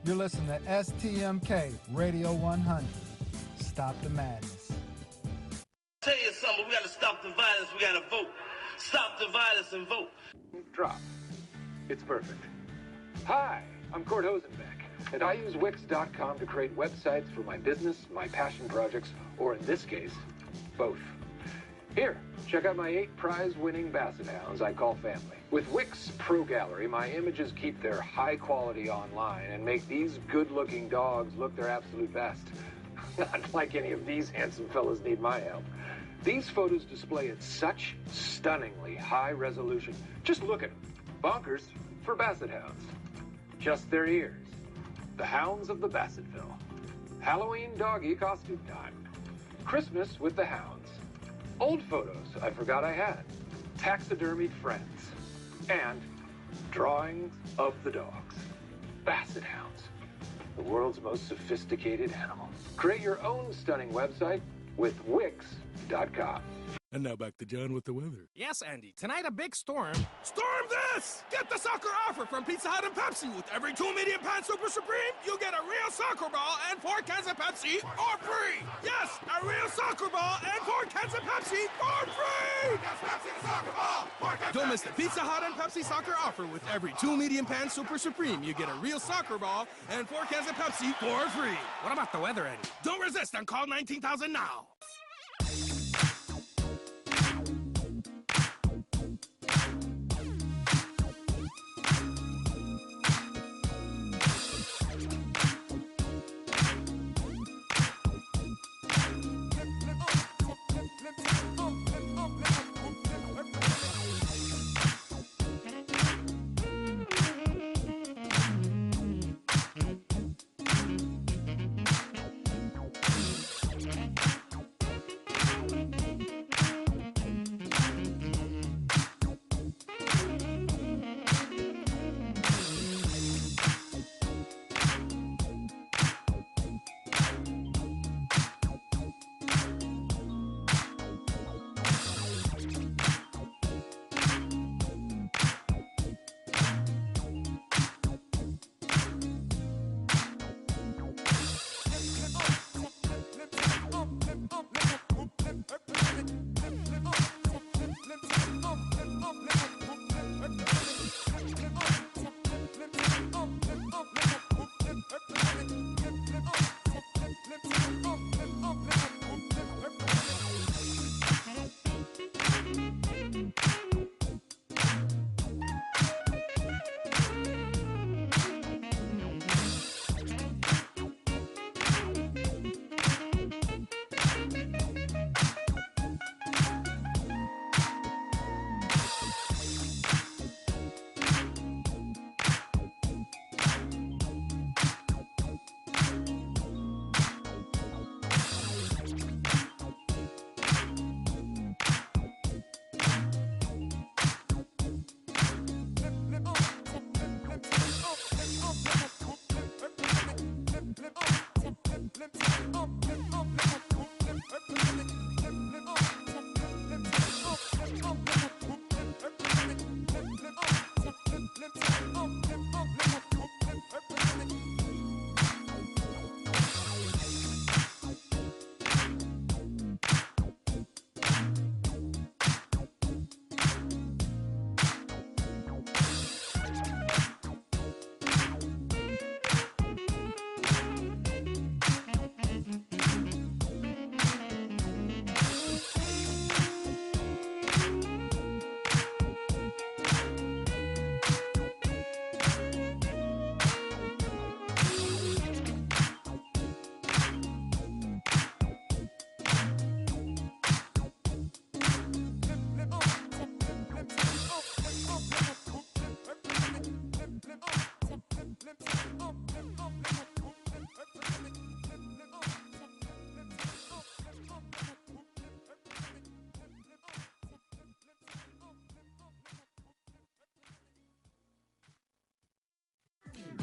You're listening to STMK Radio 100. Stop the madness. Tell you something, we gotta stop the violence, we gotta vote. Stop the violence and vote. Drop. It's perfect. Hi, I'm Kurt Hosenbeck, and I use Wix.com to create websites for my business, my passion projects, or in this case, both. Here, check out my 8 prize-winning Basset Hounds I call family. With Wix Pro Gallery, my images keep their high quality online and make these good-looking dogs look their absolute best. Not like any of these handsome fellas need my help. These photos display at such stunningly high resolution. Just look at them. Bonkers for Basset Hounds. Just their ears. The Hounds of the Bassetville. Halloween doggy costume time. Christmas with the Hounds. Old photos I forgot I had. Taxidermied friends. And drawings of the dogs. Basset Hounds. The world's most sophisticated animal. Create your own stunning website with Wix.com. And now back to John with the weather. Yes, Andy. Tonight, a big storm. Storm this! Get the soccer offer from Pizza Hut and Pepsi. With every 2 medium pan Super Supreme, you get a real soccer ball and 4 cans of Pepsi for free. Yes, a real soccer ball and 4 cans of Pepsi for free. Yes, Pepsi the soccer ball. 4 cans. Don't miss the Pizza Hut and Pepsi soccer offer. With every 2 medium pan Super Supreme, you get a real soccer ball and 4 cans of Pepsi for free. What about the weather, Andy? Don't resist and call 19,000 now.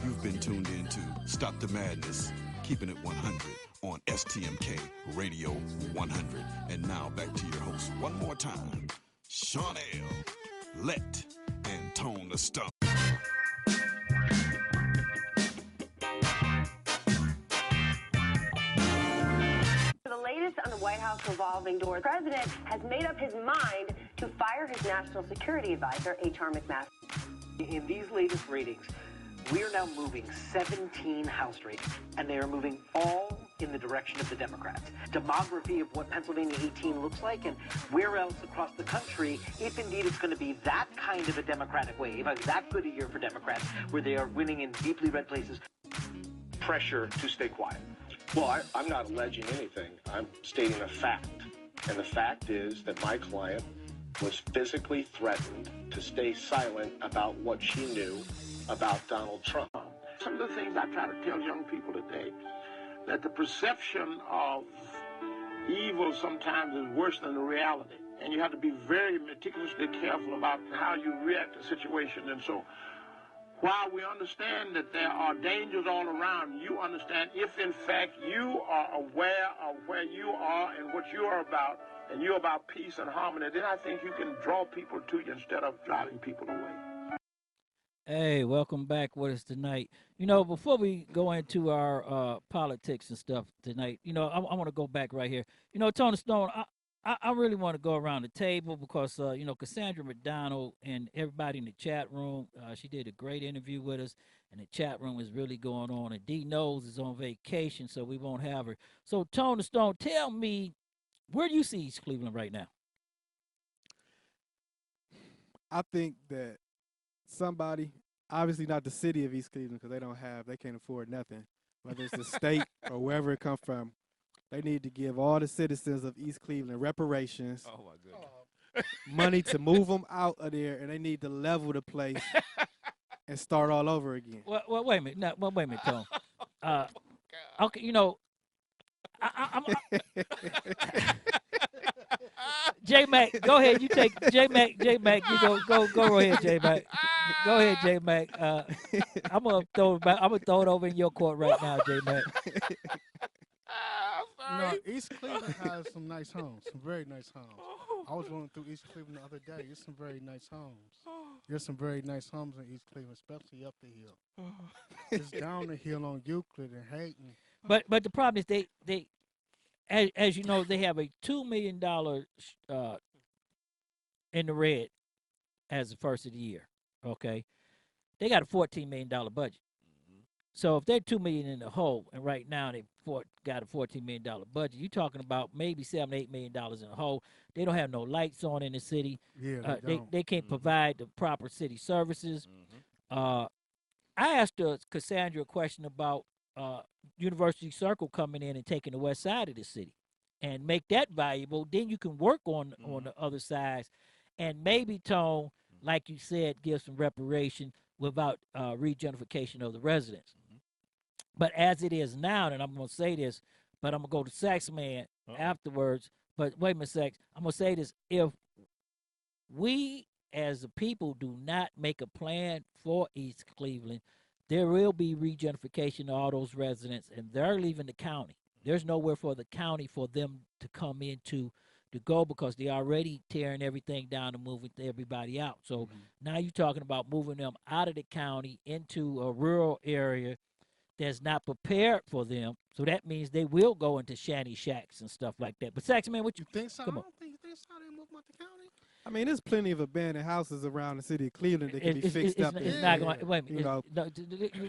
You've been tuned in to Stop the Madness, keeping it 100 on STMK Radio 100. And now back to your host one more time, Shawn L, Let, and Tone the Stone. White House revolving door. The president has made up his mind to fire his national security advisor, H.R. McMaster. In these latest ratings, we are now moving 17 House races, and they are moving all in the direction of the Democrats. Demography of what Pennsylvania 18 looks like and where else across the country, if indeed it's going to be that kind of a Democratic wave, that good a year for Democrats, where they are winning in deeply red places. Pressure to stay quiet. Well, I'm not alleging anything. I'm stating a fact. And the fact is that my client was physically threatened to stay silent about what she knew about Donald Trump. Some of the things I try to tell young people today, that the perception of evil sometimes is worse than the reality. And you have to be very meticulously careful about how you react to situations. And so while we understand that there are dangers all around, you understand if in fact you are aware of where you are and what you are about, and you're about peace and harmony, then I think you can draw people to you instead of driving people away. Hey, welcome back with us tonight. You know, before we go into our politics and stuff tonight, you know, I want to go back right here. You know, Tony Stone, I really want to go around the table because, you know, Cassandra McDonald and everybody in the chat room, she did a great interview with us, and the chat room is really going on. And D Knows is on vacation, so we won't have her. So, Tony Stone, tell me, where do you see East Cleveland right now? I think that somebody, obviously not the city of East Cleveland, because they can't afford nothing, whether it's the state or wherever it comes from, they need to give all the citizens of East Cleveland reparations, Oh, my goodness. money to move them out of there, and they need to level the place and start all over again. Well, wait a minute. Wait a minute, Tone. Okay, you know, I'm J Mac, go ahead. You take J Mac. You go ahead, J Mac. Go ahead, J Mac. I'm gonna throw it over in your court right now, J Mac. No, East Cleveland has some nice homes, some very nice homes. I was rolling through East Cleveland the other day. There's some very nice homes. There's some very nice homes in East Cleveland, especially up the hill. It's down the hill on Euclid and Hayden. But the problem is they as you know, they have a $2 million in the red as the first of the year. Okay, they got a $14 million budget. So if they're $2 million in the hole, and right now they got a $14 million budget, you're talking about maybe $7-8 million in the hole. They don't have no lights on in the city. Yeah, they can't provide the proper city services. I asked Cassandra a question about University Circle coming in and taking the west side of the city and make that valuable. Then you can work on the other sides, and maybe, Tone, like you said, give some reparation without regentrification of the residents. But as it is now, and I'm going to say this, but I'm going to go to Saxman afterwards. But wait a minute, Sax. I'm going to say this. If we as a people do not make a plan for East Cleveland, there will be regentrification of all those residents, and they're leaving the county. There's nowhere for the county for them to come into to go because they're already tearing everything down and moving everybody out. So now you're talking about moving them out of the county into a rural area that's not prepared for them. So that means they will go into shanty shacks and stuff like that. But Saxman, what you think so? Come on. I don't think you think so. They move them out the county. I mean, there's plenty of abandoned houses around the city of Cleveland that can be fixed up. It's not going. Wait a minute. You know,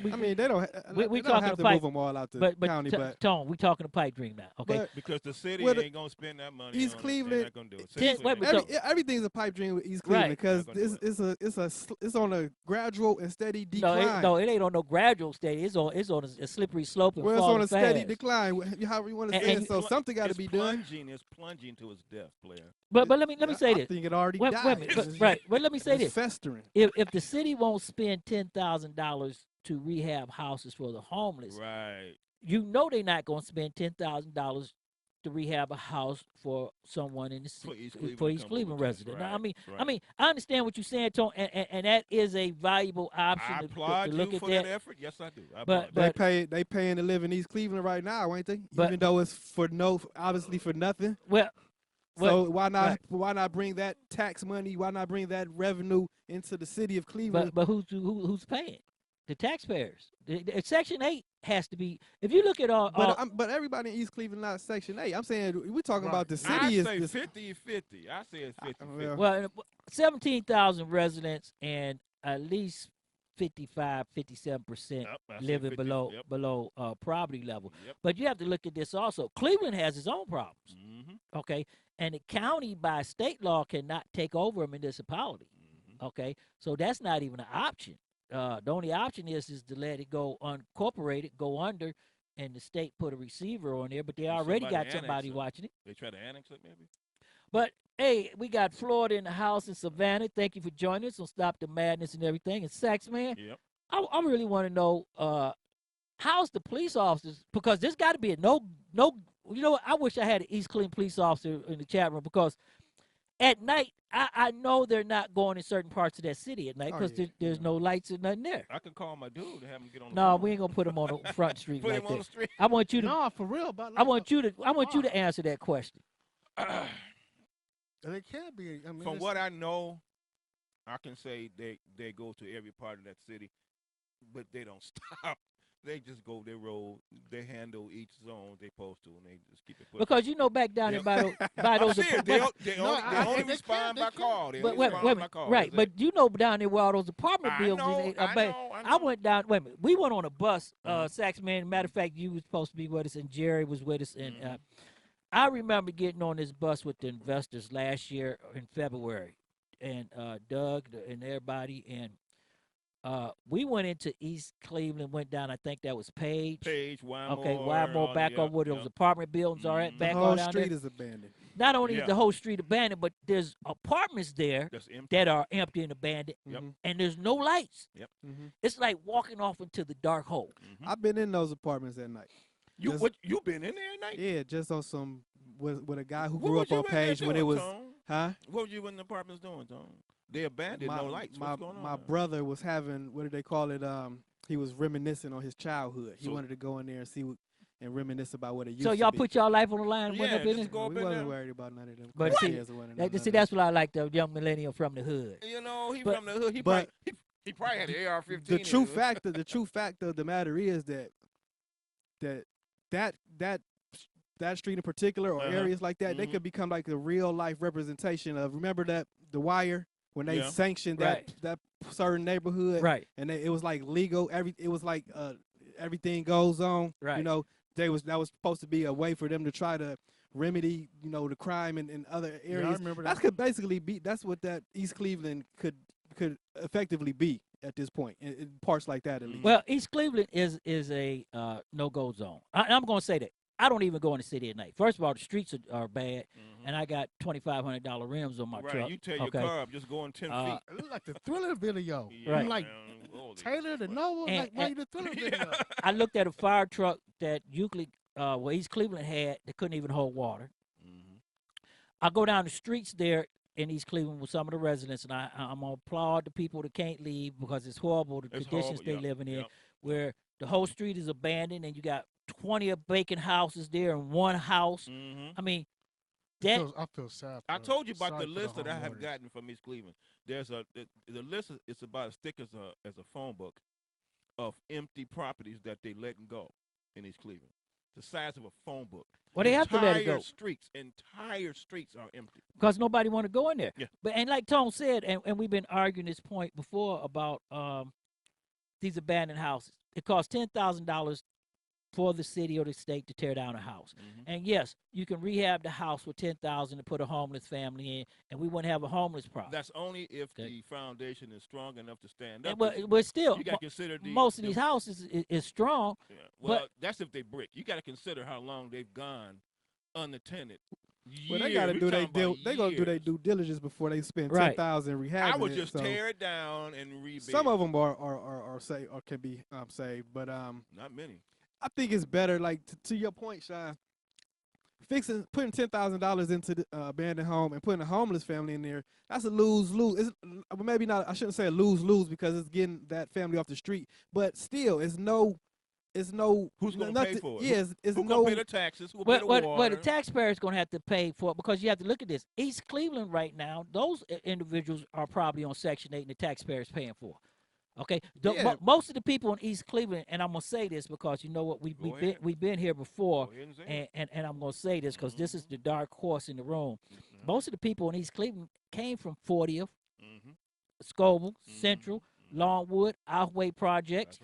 we, I mean, they don't. We they talking don't have to to pipe, move them all out the county, but Tone, we talking to pipe dream now, okay? But because the city well, ain't gonna spend that money. East on Cleveland, it. They're not gonna do it. everything's a pipe dream with East Cleveland because it's on a gradual and steady decline. No, it ain't on no gradual state. It's on a slippery slope. And well, it's on a steady fast. decline, however you want to say it. So something got to be done. It's plunging to its death, player. But let me say this. I think it already wait, died. Wait a minute, right. But let me say this. Festering. If the city won't spend $10,000 to rehab houses for the homeless, right? You know they're not going to spend $10,000 to rehab a house for someone in the city, for East Cleveland resident. Right, now, I mean, I understand what you're saying, Tone, and that is a valuable option to look you at for that effort. Yes, I do. But they paying to live in East Cleveland right now, ain't they? Even though it's obviously for nothing. Well. So why not bring that tax money? Why not bring that revenue into the city of Cleveland? But who's paying? The taxpayers. Section 8 has to be. If you look at all, but everybody in East Cleveland not Section 8. I'm saying we're talking about the city. I is say this, 50-50. I say it's 50-50. well, 17,000 residents and at least 55-57% living 50, below poverty level. Yep. But you have to look at this also. Cleveland has its own problems. Okay, and the county by state law cannot take over a municipality. Okay, so that's not even an option. The only option is to let it go unincorporated, go under, and the state put a receiver on there. But they already got somebody watching it. They try to annex it, maybe. But hey, we got Florida in the house in Savannah. Thank you for joining us on Stop the Madness and everything. And Saxman, I really want to know how's the police officers, because there's got to be a no. You know what? I wish I had an East Cleveland police officer in the chat room, because at night, I know they're not going in certain parts of that city at night because there's no lights and nothing there. I can call my dude to have him get on the No, phone. we ain't gonna put him on the front street Put like him on that. the street. I want you to. No, for real. But I want you to answer that question. And it can't be. I mean, From what I know, I can say they go to every part of that city, but they don't stop. They just go their road. They handle each zone they supposed to, and they just keep it pushing. Because you know, back down there by those. They only respond by call. They only respond by call. Right, but you know, down there where all those apartment buildings. I went down. Wait a minute. We went on a bus. Saxman. Matter of fact, you was supposed to be with us, and Jerry was with us, and I remember getting on this bus with the investors last year in February, and Doug and everybody, and we went into East Cleveland, went down, I think that was Page, Wymore. Okay, Wymore, back over where those apartment buildings are at. Back the whole on down street there. is abandoned. Not only is the whole street abandoned, but there's apartments there that are empty and abandoned, and there's no lights. It's like walking off into the dark hole. I've been in those apartments at night. You been in there at night? Yeah, just on some with a guy who What grew was up you on in there Page when doing, it was, Tom? huh? What were you in the apartments doing, Tom? They abandoned, no lights. What's going on? My brother was having, what do they call it? He was reminiscing on his childhood. He wanted to go in there and see and reminisce about what it used to be. So y'all put y'all life on the line and went Yeah, up in just it? go up We in wasn't there. worried about none of them. But see, that's what I like, the young millennial from the hood. You know, he But- from the hood. He but- probably had an AR-15. The true fact of the matter is that street in particular, or areas like that, they could become like a real life representation of. Remember that The Wire, when they sanctioned that certain neighborhood, right? And it was like legal. It was like everything goes on, right? You know, that was supposed to be a way for them to try to remedy, you know, the crime in other areas. I remember that. That could basically be. That's what that East Cleveland could effectively be at this point, in parts like that at least. Well, East Cleveland is a no-go zone. I'm going to say that. I don't even go in the city at night. First of all, the streets are bad, and I got $2,500 rims on my truck. You tear your car up just going 10 feet. It looked like the Thriller video. Right. I'm like Taylor the Noble, like why you the Thriller video? I looked at a fire truck that Euclid, East Cleveland had that couldn't even hold water. I go down the streets there in East Cleveland with some of the residents, and I'm going to applaud the people that can't leave because it's horrible, the conditions they're living in, where the whole street is abandoned and you got 20 vacant houses there in one house. I mean, I feel sad. I told you about sorry the for list that I have homeowners. gotten from East Cleveland. There's the list. It's about as thick as a phone book of empty properties that they letting go in East Cleveland. The size of a phone book. Well, they have to let it go. Entire streets are empty because nobody want to go in there. Yeah. But and like Tone said, and we've been arguing this point before about these abandoned houses. It costs $10,000 for the city or the state to tear down a house. And yes, you can rehab the house with $10,000 to put a homeless family in, and we wouldn't have a homeless problem. That's only if the foundation is strong enough to stand up. But still, you got to consider most of these houses is strong. Yeah. Well, that's if they brick. You got to consider how long they've gone unattended. Well, they got to do they gonna do their due diligence before they spend $10,000 rehabbing. I would it, just so tear it down and rebuild. Some of them are saved or can be saved, but not many. I think it's better, like to your point, Shawn, putting $10,000 into the abandoned home and putting a homeless family in there. That's a lose-lose. Maybe not. I shouldn't say a lose-lose because it's getting that family off the street, but still, it's no. Who's going to pay for it? Yes, it's who's no. going to pay the taxes? Who'll pay the water? Well, the taxpayer is going to have to pay for it because you have to look at this. East Cleveland right now, those individuals are probably on Section 8 and the taxpayer is paying for it. Okay, Yeah. most of the people in East Cleveland, and I'm gonna say this because you know what, we've been here before, and I'm gonna say this because this is the dark horse in the room. Most of the people in East Cleveland came from 40th, Scoville, Central, Longwood, Outhwaite Projects,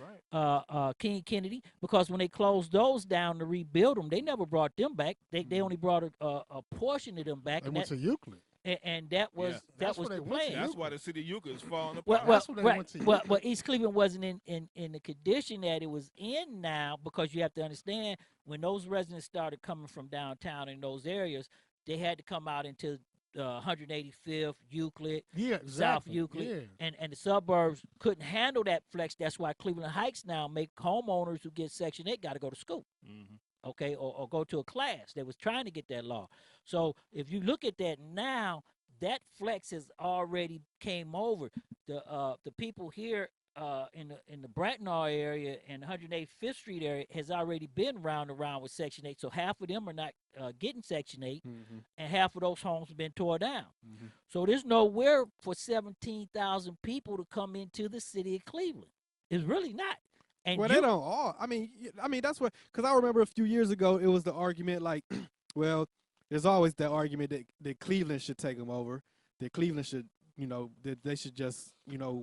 King Kennedy, because when they closed those down to rebuild them, they never brought them back. They only brought a portion of them back. They went to Euclid. And that was the plan. That's why the city of Euclid is falling Well, apart. well, East Cleveland wasn't in the condition that it was in now, because you have to understand when those residents started coming from downtown in those areas, they had to come out into 185th, Euclid, South Euclid, and the suburbs couldn't handle that flex. That's why Cleveland Heights now make homeowners who get Section 8 got to go to school. Okay, or go to a class. They was trying to get that law. So if you look at that now, that flex has already came over. The people here in the Bratnar area and 185th Street area has already been round around with Section 8. So half of them are not getting Section 8, and half of those homes have been torn down. So there's nowhere for 17,000 people to come into the city of Cleveland. It's really not. And well, they don't all. I mean, that's what. Because I remember a few years ago, it was the argument like, well, there's always that argument that Cleveland should take them over. That Cleveland should, that they should just,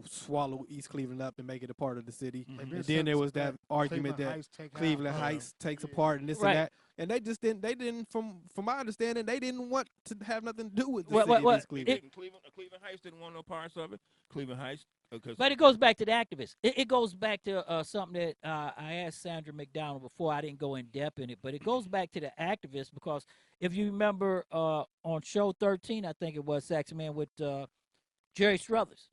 swallow East Cleveland up and make it a part of the city. And then there was that argument that Cleveland Heights takes a part and this and that. And they just didn't. They didn't. From my understanding, they didn't want to have nothing to do with the city of East Cleveland. Cleveland Heights didn't want no parts of it. Cleveland Heights. But it goes back to the activists. It goes back to something that I asked Cassandra McDonald before. I didn't go in depth in it, but it goes back to the activists, because if you remember on show 13, I think it was Saxman with Jerry Struthers,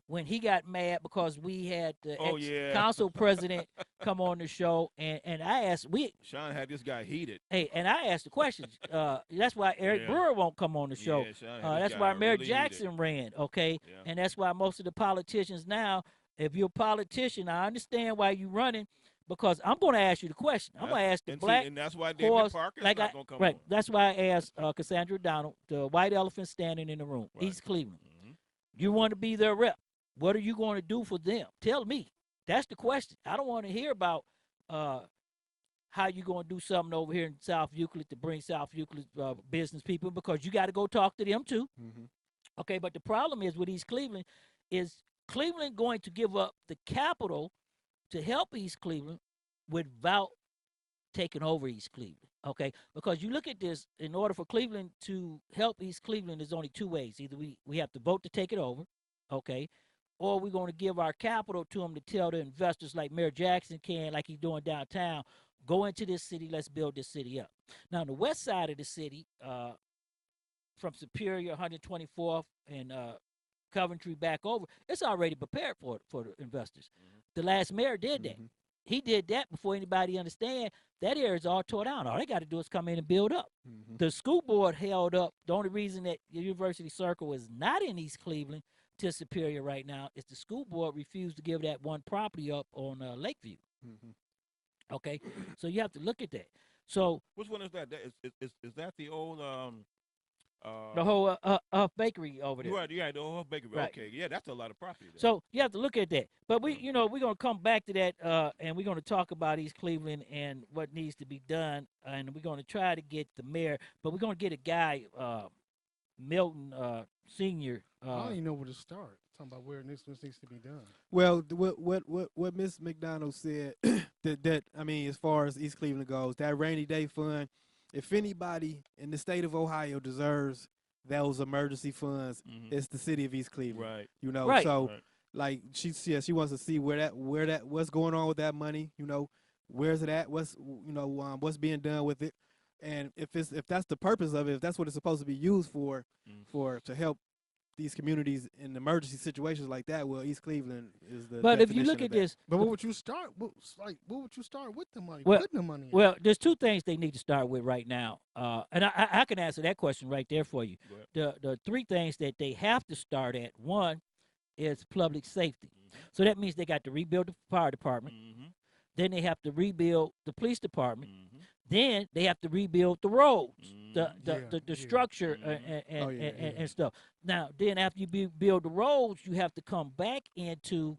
when he got mad because we had the ex-council president come on the show, and I asked, Shawn had this guy heated. Hey, and I asked the questions. That's why Eric Brewer won't come on the show. That's why Mayor Jackson ran, okay? And that's why most of the politicians now, if you're a politician, I understand why you're running, because I'm going to ask you the question. I'm going to ask the black and that's why David horse, Parker's not going to come right. on. That's why I asked Cassandra McDonald, the white elephant standing in the room, East Cleveland. You want to be their rep. What are you going to do for them? Tell me. That's the question. I don't want to hear about how you going to do something over here in South Euclid to bring South Euclid business people, because you got to go talk to them too. Okay, but the problem is with East Cleveland is Cleveland going to give up the capital to help East Cleveland without taking over East Cleveland. Okay, because you look at this, in order for Cleveland to help East Cleveland, there's only two ways. Either we have to vote to take it over, okay, or we're going to give our capital to them to tell the investors like Mayor Jackson can, like he's doing downtown, go into this city, let's build this city up. Now, on the west side of the city, from Superior, 124th, and Coventry back over, it's already prepared for the investors. The last mayor did that. He did that before anybody understand that area is all tore down. All they got to do is come in and build up. The school board held up. The only reason that the University Circle is not in East Cleveland to Superior right now is the school board refused to give that one property up on Lakeview. Okay, so you have to look at that. So which one is that? Is that the old the whole bakery over there? Right, yeah, the whole bakery. Right. Okay, yeah, that's a lot of property there. So you have to look at that. But we're going to come back to that, and we're going to talk about East Cleveland and what needs to be done, and we're going to try to get the mayor, but we're going to get a guy, Milton Senior. I don't even know where to start. Talking about where this needs to be done. Well, what Ms. McDonald said that I mean, as far as East Cleveland goes, that rainy day fund. If anybody in the state of Ohio deserves those emergency funds, it's the city of East Cleveland. Right. So like she wants to see where that what's going on with that money. Where's it at? What's being done with it? And if that's the purpose of it, if that's what it's supposed to be used for to help these communities in emergency situations like that, well, East Cleveland is the. But if you look at this, but what would you start? What would you start with the money? Well, putting the money in? Well, there's two things they need to start with right now, and I can answer that question right there for you. The three things that they have to start at: one is public safety, so that means they got to rebuild the fire department. Then they have to rebuild the police department. Then they have to rebuild the roads, the structure and stuff. Now, then after you build the roads, you have to come back into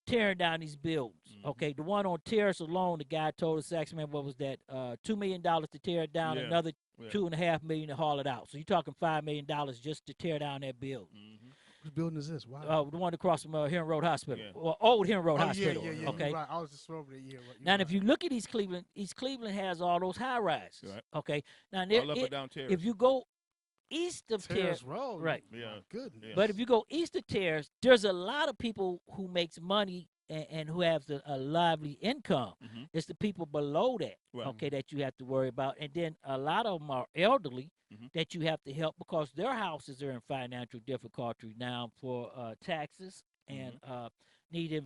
tearing down these buildings. Okay, the one on Terrace alone, the guy told us, Saxman, what was that? $2 million to tear it down, another $2.5 million to haul it out. So you're talking $5 million just to tear down that building. Whose building is this? Wow. The one across from Heron Road Hospital, or Old Heron Road Hospital. Yeah. Okay. Right. I was just over there. Yeah. Right. Now, if you look at East Cleveland has all those high rises. Right. Okay. Now, All up and down Terrace. if you go east of Terrace Road. right? Yeah. Goodness. But if you go east of Terrace, there's a lot of people who makes money and who have a lively income. It's the people below that, okay, that you have to worry about. And then a lot of them are elderly that you have to help because their houses are in financial difficulty now for taxes and needed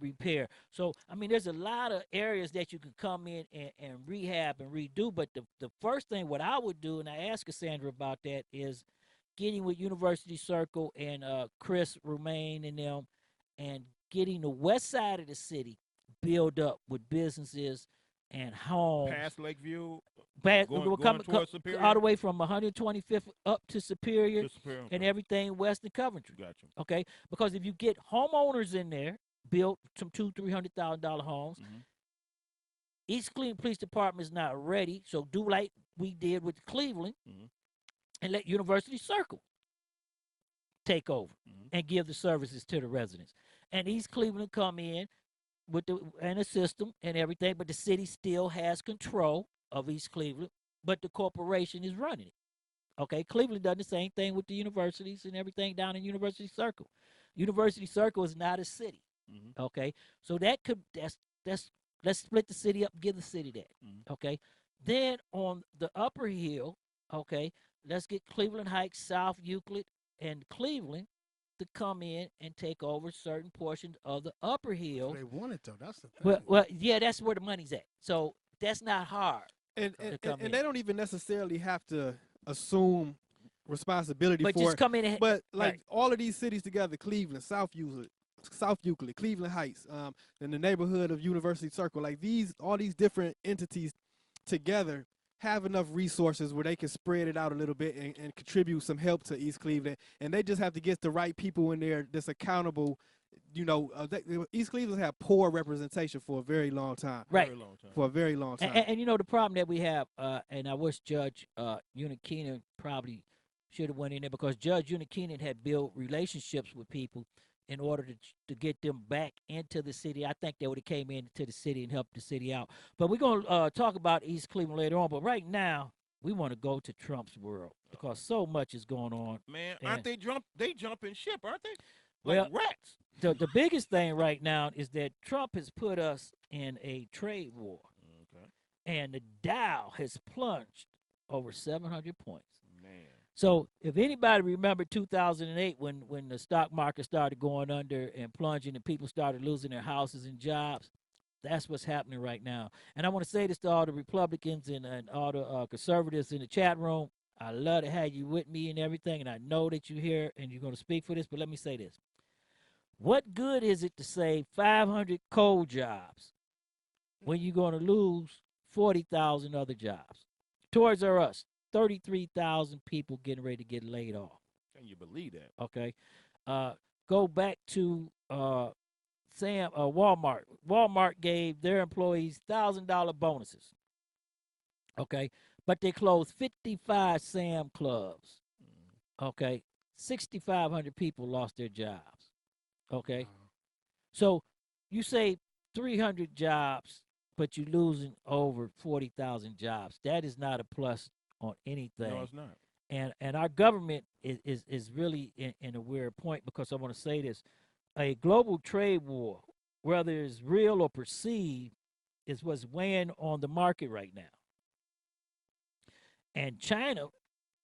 repair. So, I mean, there's a lot of areas that you can come in and rehab and redo. But the first thing, what I would do, and I asked Cassandra about that, is getting with University Circle and Chris Romaine and them and getting the west side of the city built up with businesses and homes. Past Lakeview, going towards Superior? all the way from 125th up to Superior, and okay. everything west of Coventry. Gotcha. Okay, because if you get homeowners in there, built some $200,000-$300,000 homes, East Cleveland Police Department is not ready, so do like we did with Cleveland, and let University Circle take over and give the services to the residents. And East Cleveland come in with the system and everything, but the city still has control of East Cleveland, but the corporation is running it. Okay, Cleveland does the same thing with the universities and everything down in University Circle. University Circle is not a city. Okay, so let's split the city up, give the city that. Okay, then on the upper hill, okay, let's get Cleveland Heights, South Euclid, and Cleveland to come in and take over certain portions of the upper hill. They want it though. That's the thing. Well, yeah, that's where the money's at. So that's not hard. And they don't even necessarily have to assume responsibility but for just it. Come in and, but like all of these cities together, Cleveland, South Euclid, Cleveland Heights, and the neighborhood of University Circle, like all these different entities together have enough resources where they can spread it out a little bit and contribute some help to East Cleveland. And they just have to get the right people in there that's accountable. You know, East Cleveland had poor representation for a very long time. Right. For a very long time. And you know, the problem that we have, and I wish Judge Unikeenan probably should have went in there because Judge Unikeenan had built relationships with people in order to get them back into the city. I think they would have came into the city and helped the city out. But we're going to talk about East Cleveland later on. But right now, we want to go to Trump's world because so much is going on. Man, aren't they jumping ship, aren't they? Like rats. The biggest thing right now is that Trump has put us in a trade war. Okay. And the Dow has plunged over 700 points. Man. So if anybody remember 2008 when the stock market started going under and plunging and people started losing their houses and jobs, that's what's happening right now. And I want to say this to all the Republicans and all the conservatives in the chat room. I love to have you with me and everything, and I know that you're here and you're going to speak for this, but let me say this. What good is it to save 500 coal jobs when you're going to lose 40,000 other jobs? Towards R Us, 33,000 people getting ready to get laid off. Can you believe that? Okay. Go back to Walmart. Walmart gave their employees $1,000 bonuses. Okay. But they closed 55 Sam clubs. Okay. 6,500 people lost their jobs. Okay. So you say 300 jobs, but you're losing over 40,000 jobs. That is not a plus on anything. No, it's not. And our government is really in a weird point because I want to say this. A global trade war, whether it's real or perceived, is what's weighing on the market right now. And China,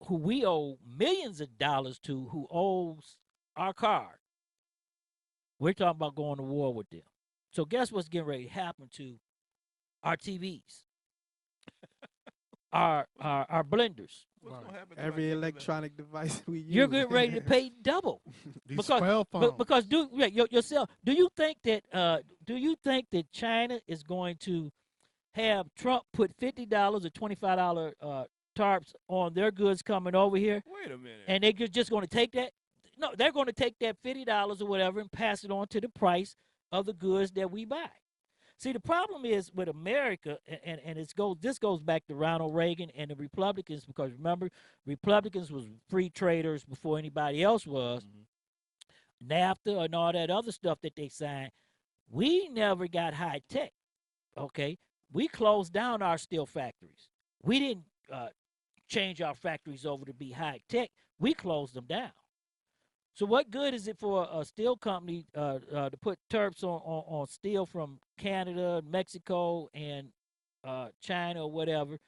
who we owe millions of dollars to, who owes our card, we're talking about going to war with them. So guess what's getting ready to happen to our TVs, our blenders, every electronic device we use? You're getting ready to pay double because yourself. Do you think that China is going to have Trump put $50 or $25 tarps on their goods coming over here? Wait a minute. And they're just going to take that? No, they're going to take that $50 or whatever and pass it on to the price of the goods that we buy. See, the problem is with America, and this goes back to Ronald Reagan and the Republicans, because remember, Republicans was free traders before anybody else was. NAFTA and all that other stuff that they signed, we never got high tech, okay? We closed down our steel factories. We didn't change our factories over to be high tech. We closed them down. So what good is it for a steel company to put terps on steel from Canada, Mexico, and China or whatever?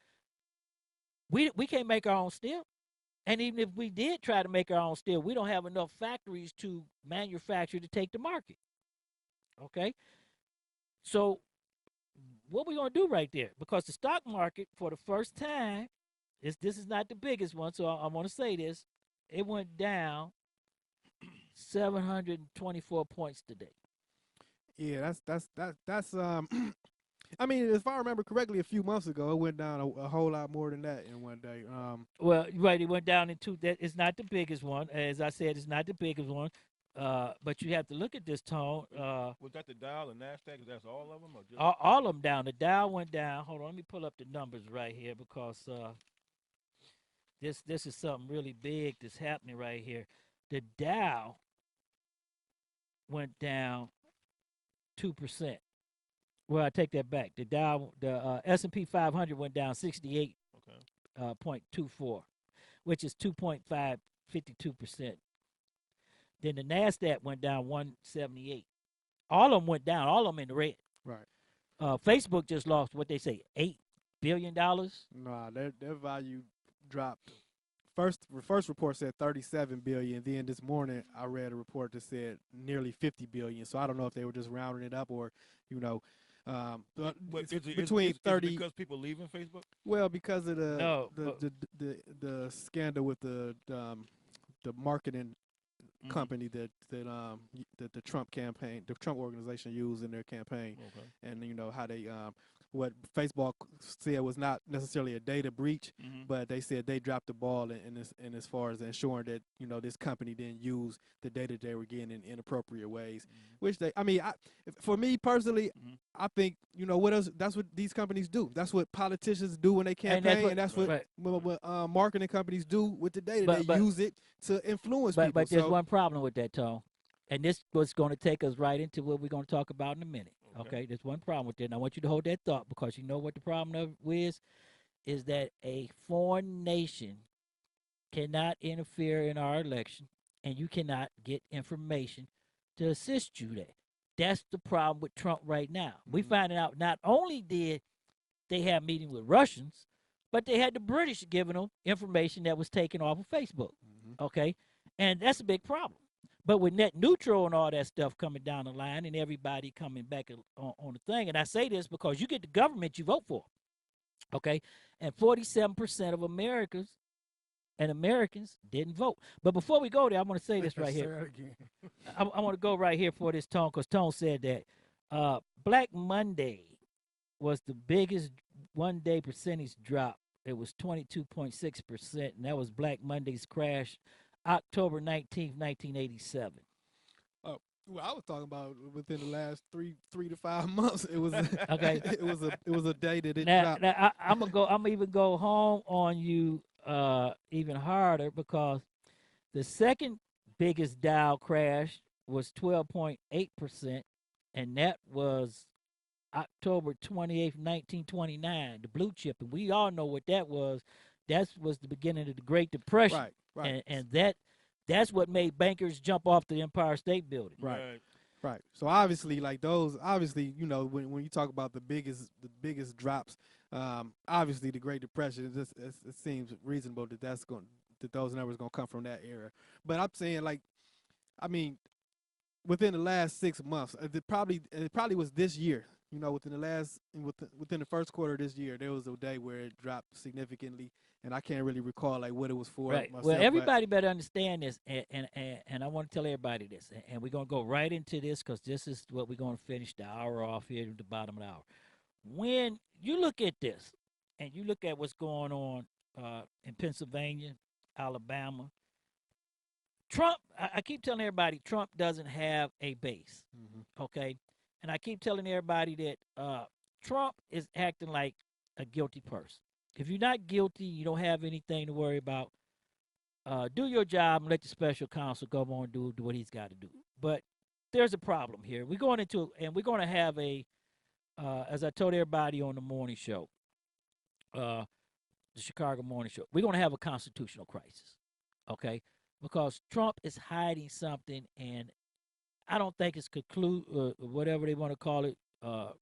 We can't make our own steel. And even if we did try to make our own steel, we don't have enough factories to manufacture to take to market. Okay? So what we going to do right there? Because the stock market, for the first time, this is not the biggest one, so I want to say this. It went down 724 points today. Yeah, that's I mean, if I remember correctly, a few months ago, it went down a whole lot more than that in one day. Well, right, it went down into that. It's not the biggest one, as I said. It's not the biggest one, but you have to look at this, Tone. Was that the Dow and Nasdaq? That's all of them, or just All of them down. The Dow went down. Hold on, let me pull up the numbers right here, because this is something really big that's happening right here. The Dow went down 2%. Well, I take that back. The S&P 500 went down 68.24, which is 2.552%. Then the Nasdaq went down 178. All of them went down. All of them in the red. Right. Facebook just lost what they say, $8 billion. Nah, their value dropped. First report said 37 billion. Then this morning I read a report that said nearly 50 billion. So I don't know if they were just rounding it up, or between 30. Because people leaving Facebook? Well, because of the scandal with the marketing company that the Trump campaign, the Trump organization used in their campaign, and how they what Facebook said was not necessarily a data breach, but they said they dropped the ball in as far as ensuring that this company didn't use the data they were getting in inappropriate ways. Which for me personally, I think what else? That's what these companies do. That's what politicians do when they campaign, and that's what marketing companies do with the data. They use it to influence people. But there's one problem with that, Tone, and this was going to take us right into what we're going to talk about in a minute. Okay, there's one problem with that, and I want you to hold that thought, because you know what the problem is that a foreign nation cannot interfere in our election, and you cannot get information to assist you there. That's the problem with Trump right now. We finding out not only did they have meetings with Russians, but they had the British giving them information that was taken off of Facebook. Okay, and that's a big problem. But with net neutral and all that stuff coming down the line, and everybody coming back on the thing, and I say this because you get the government you vote for, okay? And 47% of Americans didn't vote. But before we go there, I want to say this right here. I want to go right here for this, Tone, because Tone said that Black Monday was the biggest one-day percentage drop. It was 22.6%, and that was Black Monday's crash, October 19th, 1987. Oh, well, I was talking about within the last three to 5 months. It was okay. It was a day that it dropped. Now I'm gonna even go home on you even harder, because the second biggest Dow crash was 12.8%, and that was October 28th, 1929, the blue chip, and we all know what that was. That was the beginning of the Great Depression. Right. Right. And that's what made bankers jump off the Empire State Building. Right. So obviously, when you talk about the biggest drops, obviously the Great Depression, it seems reasonable that those numbers going to come from that era. But I'm saying, within the last 6 months, it probably was this year. Within the first quarter of this year, there was a day where it dropped significantly, and I can't really recall what it was for. Right. Myself, well, everybody better understand this, and I want to tell everybody this, and we're gonna go right into this, because this is what we're gonna finish the hour off here at the bottom of the hour. When you look at this, and you look at what's going on in Pennsylvania, Alabama, Trump. I keep telling everybody, Trump doesn't have a base. Okay. and I keep telling everybody that Trump is acting like a guilty person. If you're not guilty, you don't have anything to worry about. Do your job and let the special counsel go on and do what he's got to do. But there's a problem here. We're going to have as I told everybody on the morning show, the Chicago morning show, we're going to have a constitutional crisis, okay? Because Trump is hiding something, and I don't think it's whatever they want to call it,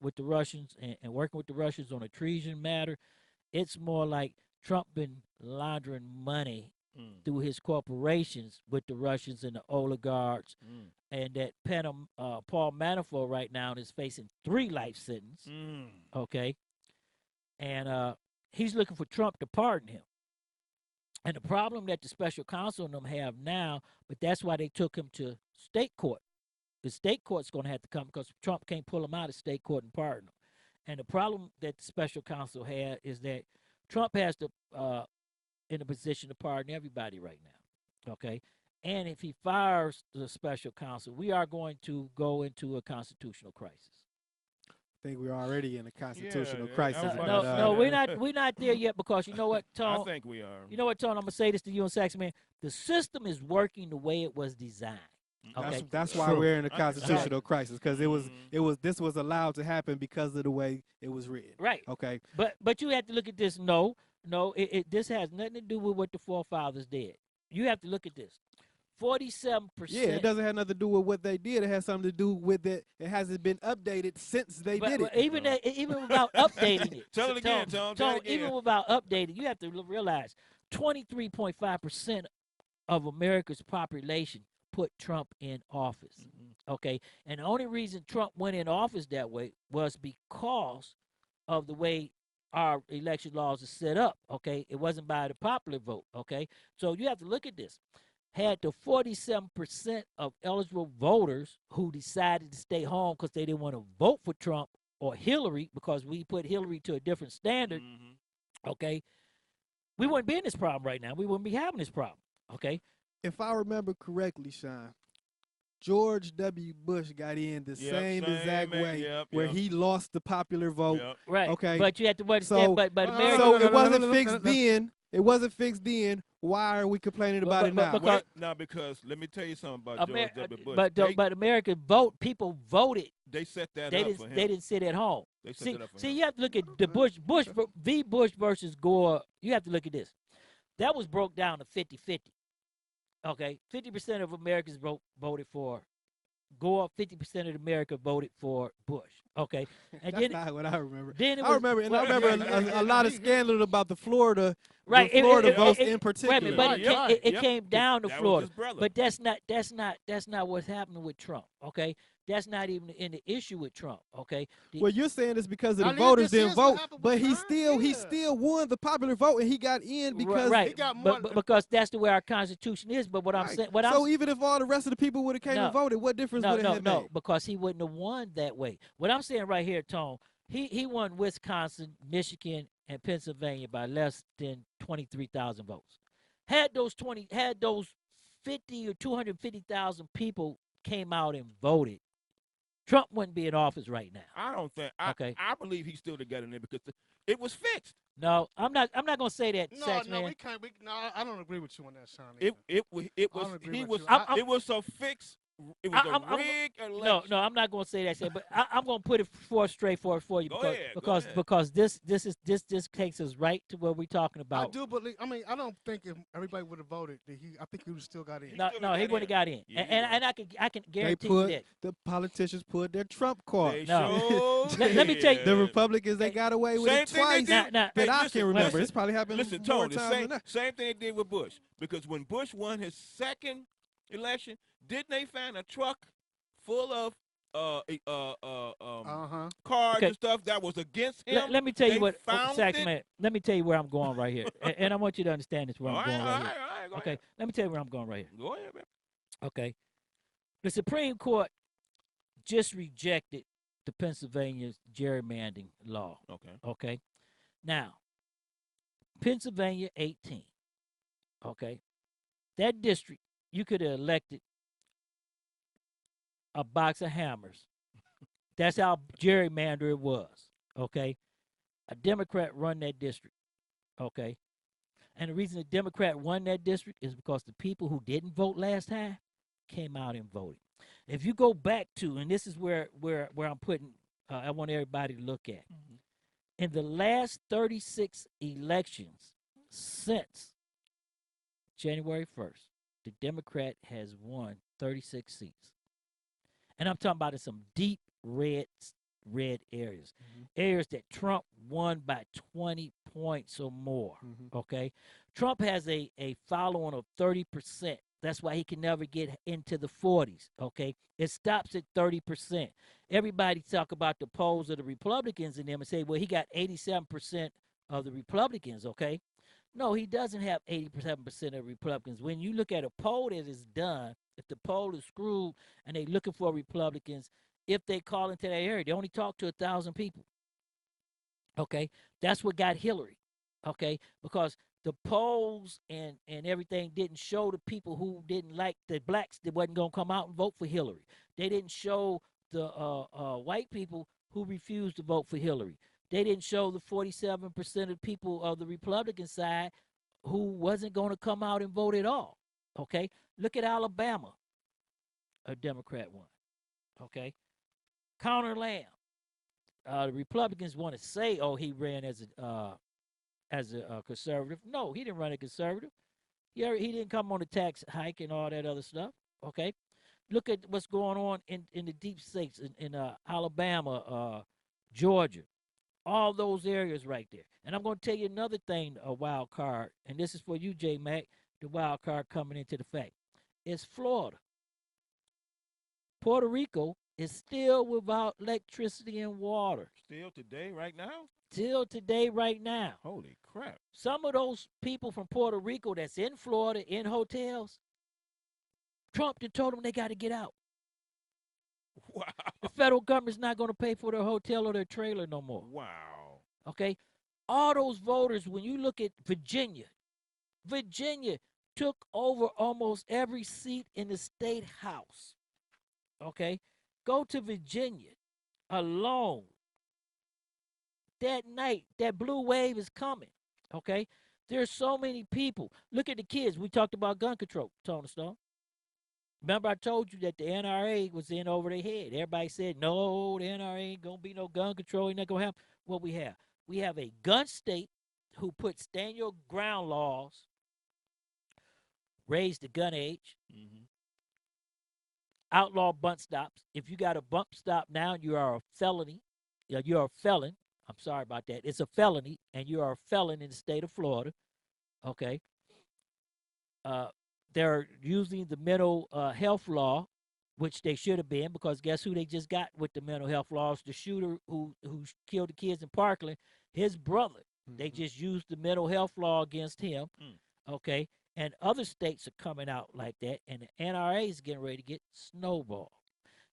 with the Russians and working with the Russians on a treason matter. It's more like Trump been laundering money through his corporations with the Russians and the oligarchs, and that Paul Manafort right now is facing 3 life sentences, okay? And he's looking for Trump to pardon him. And the problem that the special counsel and them have now, but that's why they took him to state court. The state court's going to have to come because Trump can't pull him out of state court and pardon him. And the problem that the special counsel had is that Trump has to in a position to pardon everybody right now, okay? And if he fires the special counsel, we are going to go into a constitutional crisis. I think we're already in a constitutional crisis. No, we're not there yet because you know what, Tom? I think we are. You know what, Tom? I'm going to say this to you and Saxman. The system is working the way it was designed. Okay? That's why we're in a constitutional crisis, because this was allowed to happen because of the way it was written. Right. Okay. But you have to look at this. No, this has nothing to do with what the forefathers did. You have to look at this. 47%. Yeah, it doesn't have nothing to do with what they did. It has something to do with it. It hasn't been updated since they did it. Even without updating it. Tell it again, Tom. Even without updating, you have to realize 23.5% of America's population put Trump in office. Okay, and the only reason Trump went in office that way was because of the way our election laws are set up. Okay, it wasn't by the popular vote. Okay, so you have to look at this. Had the 47% of eligible voters who decided to stay home because they didn't want to vote for Trump or Hillary, because we put Hillary to a different standard, okay, we wouldn't be in this problem right now. We wouldn't be having this problem, okay? If I remember correctly, Sean, George W. Bush got in the same exact way where he lost the popular vote. Right. Okay. But you have to understand, but America, so it wasn't fixed then. It wasn't fixed then. Why are we complaining about it now? Because let me tell you something about George W. Bush. But American people voted. They set that up for him. They didn't sit at home. They set it up for him. You have to look at the Bush versus Gore. You have to look at this. That was broke down to 50-50. Okay, 50% of Americans voted for Gore. 50% of America voted for Bush. Okay, and that's not what I remember. I remember a lot of scandal about the Florida, right? Votes in particular. But it came down to Florida. But that's not what's happening with Trump. Okay, that's not even in the issue with Trump. Okay. Well, you're saying it's because of the voters didn't vote, but he still won the popular vote, and he got in because he got more. But because that's the way our Constitution is. But what I'm saying, even if all the rest of the people would have came and voted, what difference would it have made? No, because he wouldn't have won that way. What I'm saying right here, Tone, he won Wisconsin, Michigan, and Pennsylvania by less than 23,000 votes. Had those 50 or 250,000 people came out and voted, Trump wouldn't be in office right now. I don't think. I believe he still got in there because it was fixed. No, I'm not going to say that. No, we can't. No, I don't agree with you on that, Sean. It was so fixed. It was a rigged election. No, I'm not going to say that. But I'm going to put it straightforward for you because this takes us right to where we're talking about. I do believe. I mean, I don't think if everybody would have voted, I think he would have still got in. No, he would have got in, and I can guarantee you that the politicians put their Trump card. Let me tell you, the Republicans they got away with it twice that I can remember. It's probably happened. Listen, more Tony, times than that. same thing they did with Bush, because when Bush won his second election, didn't they find a truck full of cards and stuff that was against him? Let me tell you what, Saxman. Let me tell you where I'm going right here, and I want you to understand this. Where I'm going right here. Okay, let me tell you where I'm going right here. Go ahead, man. Okay, the Supreme Court just rejected the Pennsylvania gerrymandering law. Okay. Now, Pennsylvania 18. Okay, that district you could have elected a box of hammers That's how gerrymandered it was. Okay, a Democrat run that district. Okay, and the reason the Democrat won that district is because the people who didn't vote last time came out and voted. If you go back to, and this is where I'm putting, I want everybody to look at. In the last 36 elections since January 1st, the Democrat has won 36 seats. And I'm talking about in some deep red areas. Areas that Trump won by 20 points or more. Okay? Trump has a following of 30%. That's why he can never get into the 40s. Okay? It stops at 30%. Everybody talk about the polls of the Republicans in them and say, well, he got 87% of the Republicans. Okay? No, he doesn't have 87% of Republicans. When you look at a poll that is done, if the poll is screwed and they're looking for Republicans, if they call into that area, they only talk to 1,000 people. Okay? That's what got Hillary. Okay? Because the polls and everything didn't show the people who didn't like the blacks that wasn't going to come out and vote for Hillary. They didn't show the white people who refused to vote for Hillary. They didn't show the 47% of people of the Republican side who wasn't going to come out and vote at all. Okay? Look at Alabama. A Democrat won. Okay? Counter Lamb. The Republicans want to say, oh, he ran as a conservative. No, he didn't run a conservative. He didn't come on the tax hike and all that other stuff. Okay? Look at what's going on in the deep states in Alabama, Georgia. All those areas right there. And I'm going to tell you another thing, a wild card, and this is for you, J. Mac, the wild card coming into the fact. It's Florida. Puerto Rico is still without electricity and water. Still today, right now? Still today, right now. Holy crap. Some of those people from Puerto Rico that's in Florida in hotels, Trump done told them they got to get out. Wow. The federal government's not going to pay for their hotel or their trailer no more. Wow. Okay? All those voters, when you look at Virginia took over almost every seat in the state house. Okay? Go to Virginia alone. That night, that blue wave is coming. Okay? There's so many people. Look at the kids. We talked about gun control, Tony Stone. Remember I told you that the NRA was in over their head. Everybody said, no, the NRA ain't going to be no gun control. Ain't not going to happen. What we have? We have a gun state who put stand your ground laws, raise the gun age, outlaw bump stops. If you got a bump stop now, you are a felony. You're a felon. I'm sorry about that. It's a felony, and you are a felon in the state of Florida. Okay. They're using the mental health law, which they should have been, because guess who they just got with the mental health laws? The shooter who killed the kids in Parkland, his brother. They just used the mental health law against him. Okay. And other states are coming out like that, and the NRA is getting ready to get snowballed.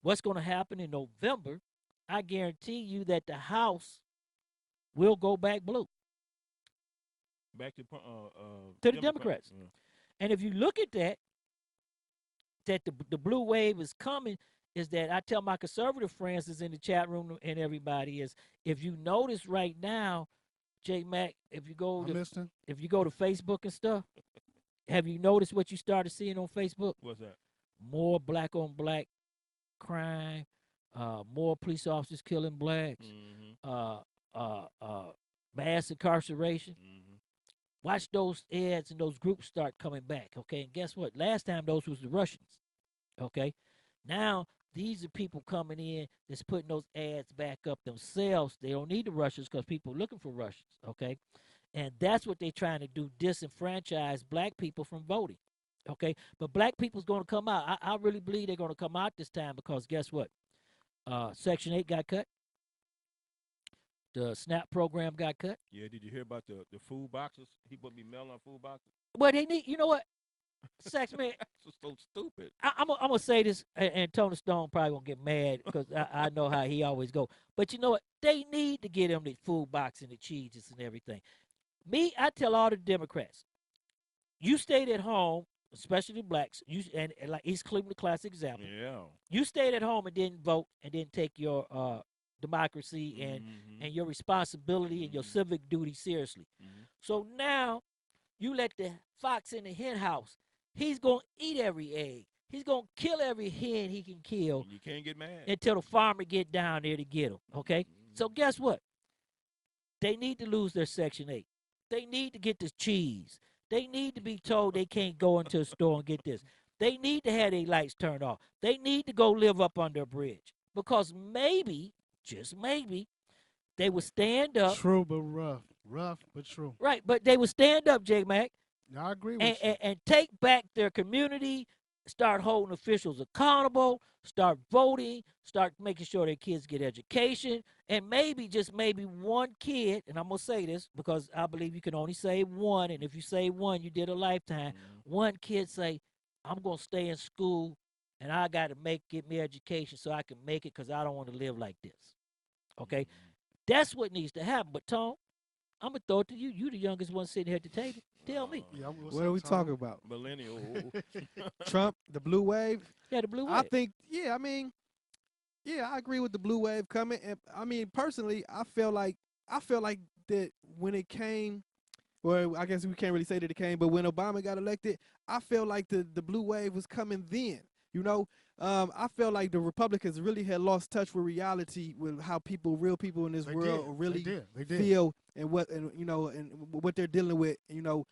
What's going to happen in November, I guarantee you that the House will go back blue. Back to the Democrats. Yeah. And if you look at that the blue wave is coming, is that I tell my conservative friends is in the chat room and everybody is, if you notice right now, J Mac, if you go to Facebook and stuff, have you noticed what you started seeing on Facebook? What's that? More black on black crime, more police officers killing blacks, mass incarceration. Watch those ads and those groups start coming back, okay? And guess what? Last time those was the Russians, okay? Now these are people coming in that's putting those ads back up themselves. They don't need the Russians because people are looking for Russians, okay? And that's what they're trying to do, disenfranchise black people from voting, okay? But black people's going to come out. I really believe they're going to come out this time because guess what? Section 8 got cut. The SNAP program got cut. Yeah, did you hear about the food boxes? People be mailing on food boxes. Well, they need, you know what, Saxman? That's so stupid. I'm gonna say this, and Tony Stone probably gonna get mad because I know how he always go. But you know what? They need to get them the food box and the cheeses and everything. I tell all the Democrats, you stayed at home especially the blacks, and like East Cleveland, classic example. Yeah. You stayed at home and didn't vote and didn't take your democracy and your responsibility and your civic duty seriously. So now you let the fox in the hen house. He's gonna eat every egg. He's gonna kill every hen he can kill. You can't get mad until the farmer get down there to get him. Okay. So guess what? They need to lose their Section 8. They need to get the cheese. They need to be told they can't go into a store and get this. They need to have their lights turned off. They need to go live up under a bridge because maybe, just maybe, they would stand up. True but rough. Rough but true. Right, but they would stand up, J Mac. I agree with you. And take back their community, start holding officials accountable, start voting, start making sure their kids get education, and maybe, just maybe, one kid, and I'm going to say this because I believe you can only save one, and if you save one, you did a lifetime. One kid say, I'm going to stay in school, and I got to get me education so I can make it because I don't want to live like this. Okay? That's what needs to happen. But, Tom, I'm going to throw it to you. You the youngest one sitting here at the table. Tell me. What are we talking about? Millennial. Trump, the blue wave? Yeah, the blue wave. I think, I agree with the blue wave coming. And I mean, personally, I feel like that when it came, well, I guess we can't really say that it came, but when Obama got elected, I feel like the blue wave was coming then. You know, I feel like the Republicans really had lost touch with reality, with how real people in this world really feel and what they're dealing with. You know,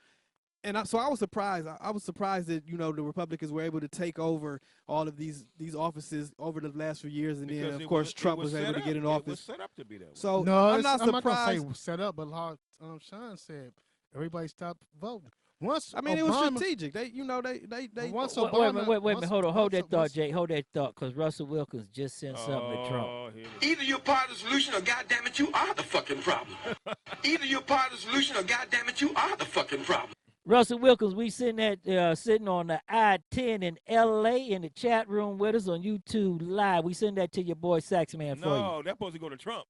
and so I was surprised. I was surprised that the Republicans were able to take over all of these offices over the last few years, and then of course Trump was able to get in office. It was set up to be that way. So no, I'm not surprised. I'm not gonna say set up, but how Shawn said, everybody stopped voting. Once I mean, Obama, it was strategic. They. Once wait Obama, a minute. Hold that thought, Jay. Hold that thought, because Russell Wilkins just sent something to Trump. Either you're part of the solution or goddamn it, you are the fucking problem. Either you're part of the solution or goddamn it, you are the fucking problem. Russell Wilkins, we sitting on the I-10 in L.A. in the chat room with us on YouTube Live. We send that to your boy Saxman for you. No, that's supposed to go to Trump.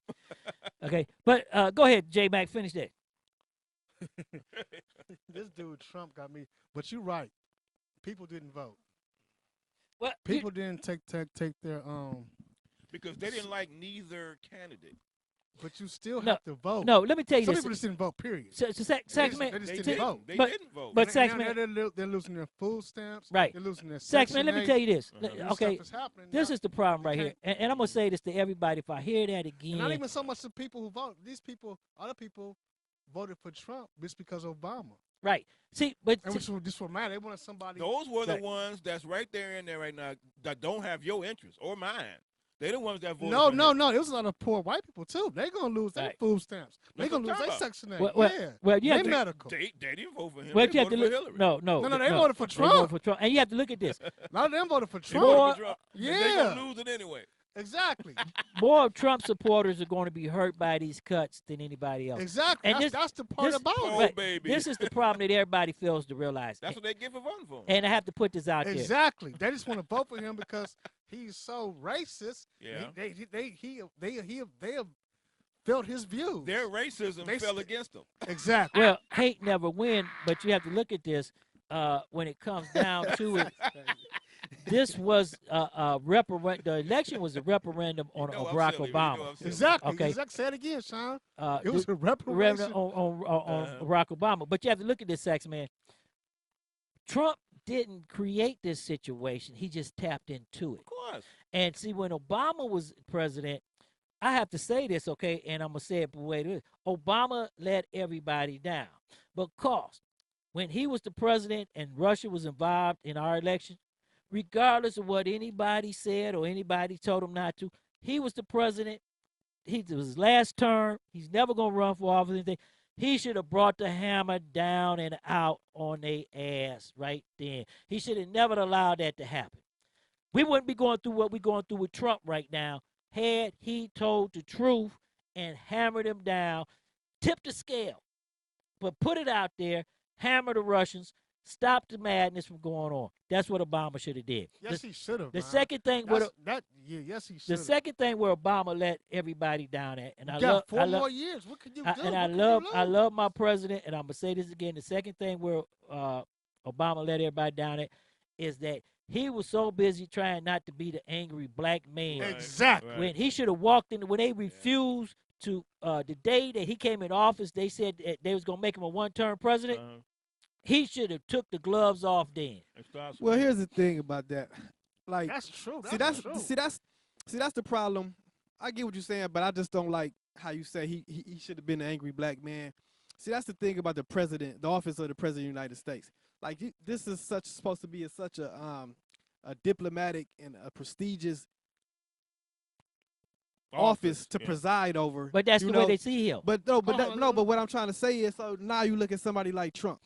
Okay, but go ahead, J Mac, finish that. This dude Trump got me, but you're right. People didn't vote. What? People didn't take their because they didn't like neither candidate. But you still have to vote. No, let me tell you Some this. people just didn't vote. Period. Saxman, they just didn't vote. They didn't vote. But Saxman, they're losing their food stamps. Right. They're losing their Saxman, let me tell you this. Okay, this now. is the problem right here, and I'm gonna say this to everybody. If I hear that again, And not even so much the people who vote. These people, other people, voted for Trump just because of Obama. Right. See, but this was mad. They wanted somebody. Those were the ones that's right there in there right now that don't have your interest or mine. They're the ones that voted. No. It was a lot of poor white people too. They're gonna lose their food stamps. They're gonna lose their Section 8. Well, they medical. They didn't vote for him. Well, they voted for Hillary. No. They voted for Trump. They voted for Trump, and you have to look at this. A lot of them voted for Trump. They're gonna lose it anyway. Exactly. More Trump supporters are going to be hurt by these cuts than anybody else. Exactly. And that's the part about it. Baby. This is the problem that everybody fails to realize. That's what they give a vote for. And I have to put this out there. Exactly. They just want to vote for him because he's so racist. Yeah. They have felt his views. Their racism fell against him. Exactly. Well, hate never win, but you have to look at this when it comes down to it. This was a referendum. The election was a referendum on Barack Obama. Exactly. Okay. Say it again, Shawn. It was a referendum on Barack Obama. But you have to look at this, Saxman. Trump didn't create this situation. He just tapped into it. Of course. And see, when Obama was president, I have to say this, okay, and I'm going to say it the way it is. Obama let everybody down. Because when he was the president and Russia was involved in our election, regardless of what anybody said or anybody told him not to, he was the president. It was his last term. He's never going to run for office or anything. He should have brought the hammer down and out on their ass right then. He should have never allowed that to happen. We wouldn't be going through what we're going through with Trump right now had he told the truth and hammered them down, tipped the scale, but put it out there, hammer the Russians, stop the madness from going on. That's what Obama should have did. Yes, he should have. The second thing yes, he should. The second thing where Obama let everybody down at, and I got love 4 more years. What could you do? And I love my president, and I'm gonna say this again. The second thing where Obama let everybody down at, is that he was so busy trying not to be the angry black man. Exactly. When he should have walked in, when they refused to, the day that he came in office, they said that they was going to make him a one-term president. He should have took the gloves off then. Well, here's the thing about that. Like, that's true. See, that's the problem. I get what you're saying, but I just don't like how you say he should have been an angry black man. See, that's the thing about the president, the office of the president of the United States. Like, this is supposed to be such a diplomatic and a prestigious office to preside over. But that's the way they see him. But but what I'm trying to say is, so now you look at somebody like Trump,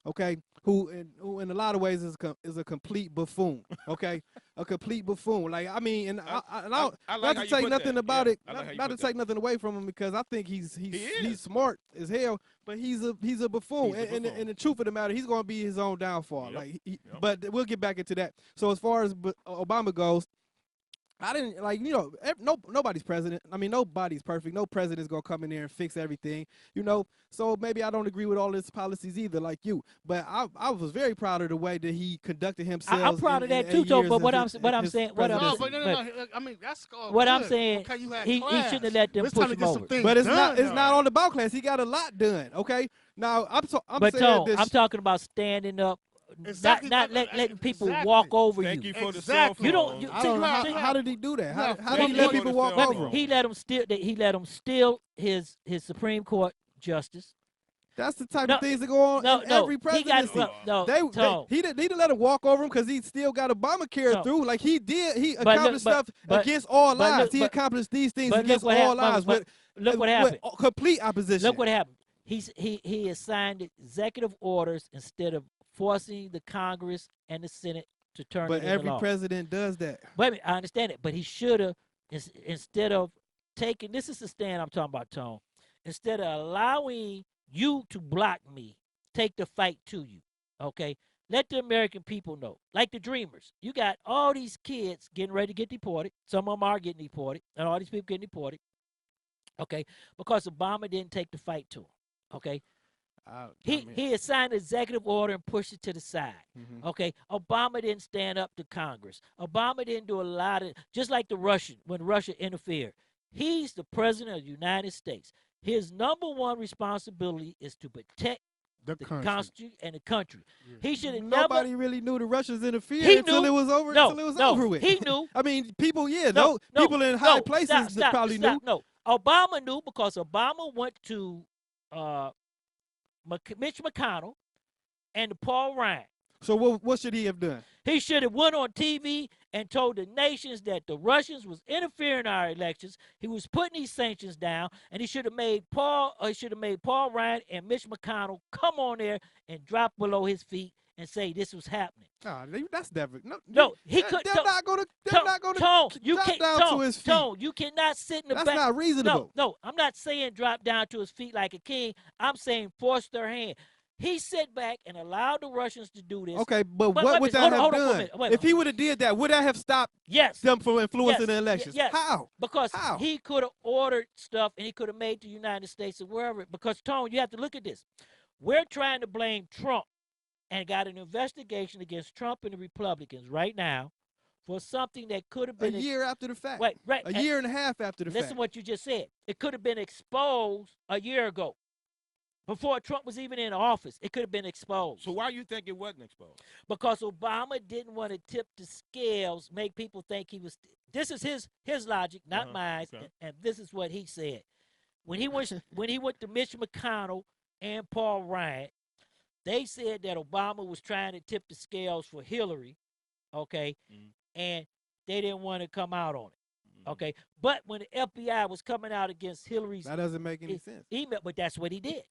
okay, who in a lot of ways is a complete buffoon, okay, a complete buffoon. Like, I mean, and I not to take nothing about it, not to take nothing away from him, because I think he's smart as hell, but he's a buffoon. And the truth of the matter, he's going to be his own downfall. Like, but we'll get back into that. So as far as Obama goes, I didn't, like, you know, nobody's president. I mean, nobody's perfect. No president's going to come in there and fix everything, you know. So maybe I don't agree with all his policies either, like you. But I was very proud of the way that he conducted himself. I'm proud of that too, Joe. But what I'm saying, no, I mean, that's what I'm saying. Okay, he shouldn't have let them push him over. But it's not on the ball class. He got a lot done. Okay. Now I'm but saying Tom, this. I'm talking about standing up. Exactly. Not letting people walk over Thank you for the cell phone. You don't. How did he do that? How did he let people walk over him? He let him steal his Supreme Court justice. That's the type of things that go on in every presidency. He didn't let him walk over him because he still got Obamacare through. Like, he accomplished stuff against all odds. He accomplished these things against all odds. Look what happened. With complete opposition. Look what happened. He assigned executive orders instead of forcing the Congress and the Senate to turn it into law. But every president does that. Wait a minute, I understand it, but he should have, instead of taking, this is the stand I'm talking about, Tone, instead of allowing you to block me, take the fight to you, okay? Let the American people know, like the Dreamers. You got all these kids getting ready to get deported. Some of them are getting deported, and all these people getting deported, okay, because Obama didn't take the fight to them, okay? He assigned an executive order and pushed it to the side. Okay, Obama didn't stand up to Congress. Obama didn't do a lot of, just like when Russia interfered. He's the president of the United States. His #1 responsibility is to protect the Constitution and the country. He should have Nobody really knew the Russians interfered until it was over. Until it was over with. He knew. I mean, people, people in high places probably knew. No, Obama knew because Obama went to Mitch McConnell and Paul Ryan. So what should he have done? He should have went on TV and told the nations that the Russians was interfering in our elections. He was putting these sanctions down, and he should have made Paul Ryan and Mitch McConnell come on there and drop below his feet and say this was happening. That's never he could. They're not going to Tone, drop down to his feet. Tone, you cannot sit in the back. That's not reasonable. No, I'm not saying drop down to his feet like a king. I'm saying force their hand. He sat back and allowed the Russians to do this. Okay, but what would that have done? If he would have did that, would that have stopped them from influencing the elections? Yes. How? Because he could have ordered stuff and he could have made the United States or wherever. Because, Tone, you have to look at this. We're trying to blame Trump and got an investigation against Trump and the Republicans right now for something that could have been a year after the fact. Right. A year and a half after the fact. Listen to what you just said. It could have been exposed a year ago. Before Trump was even in office, it could have been exposed. So why do you think it wasn't exposed? Because Obama didn't want to tip the scales, make people think he was. This is his logic, not mine, and this is what he said. When he went to Mitch McConnell and Paul Ryan, they said that Obama was trying to tip the scales for Hillary, okay, and they didn't want to come out on it, okay. But when the FBI was coming out against Hillary's, that doesn't make any sense. Email, but that's what he did.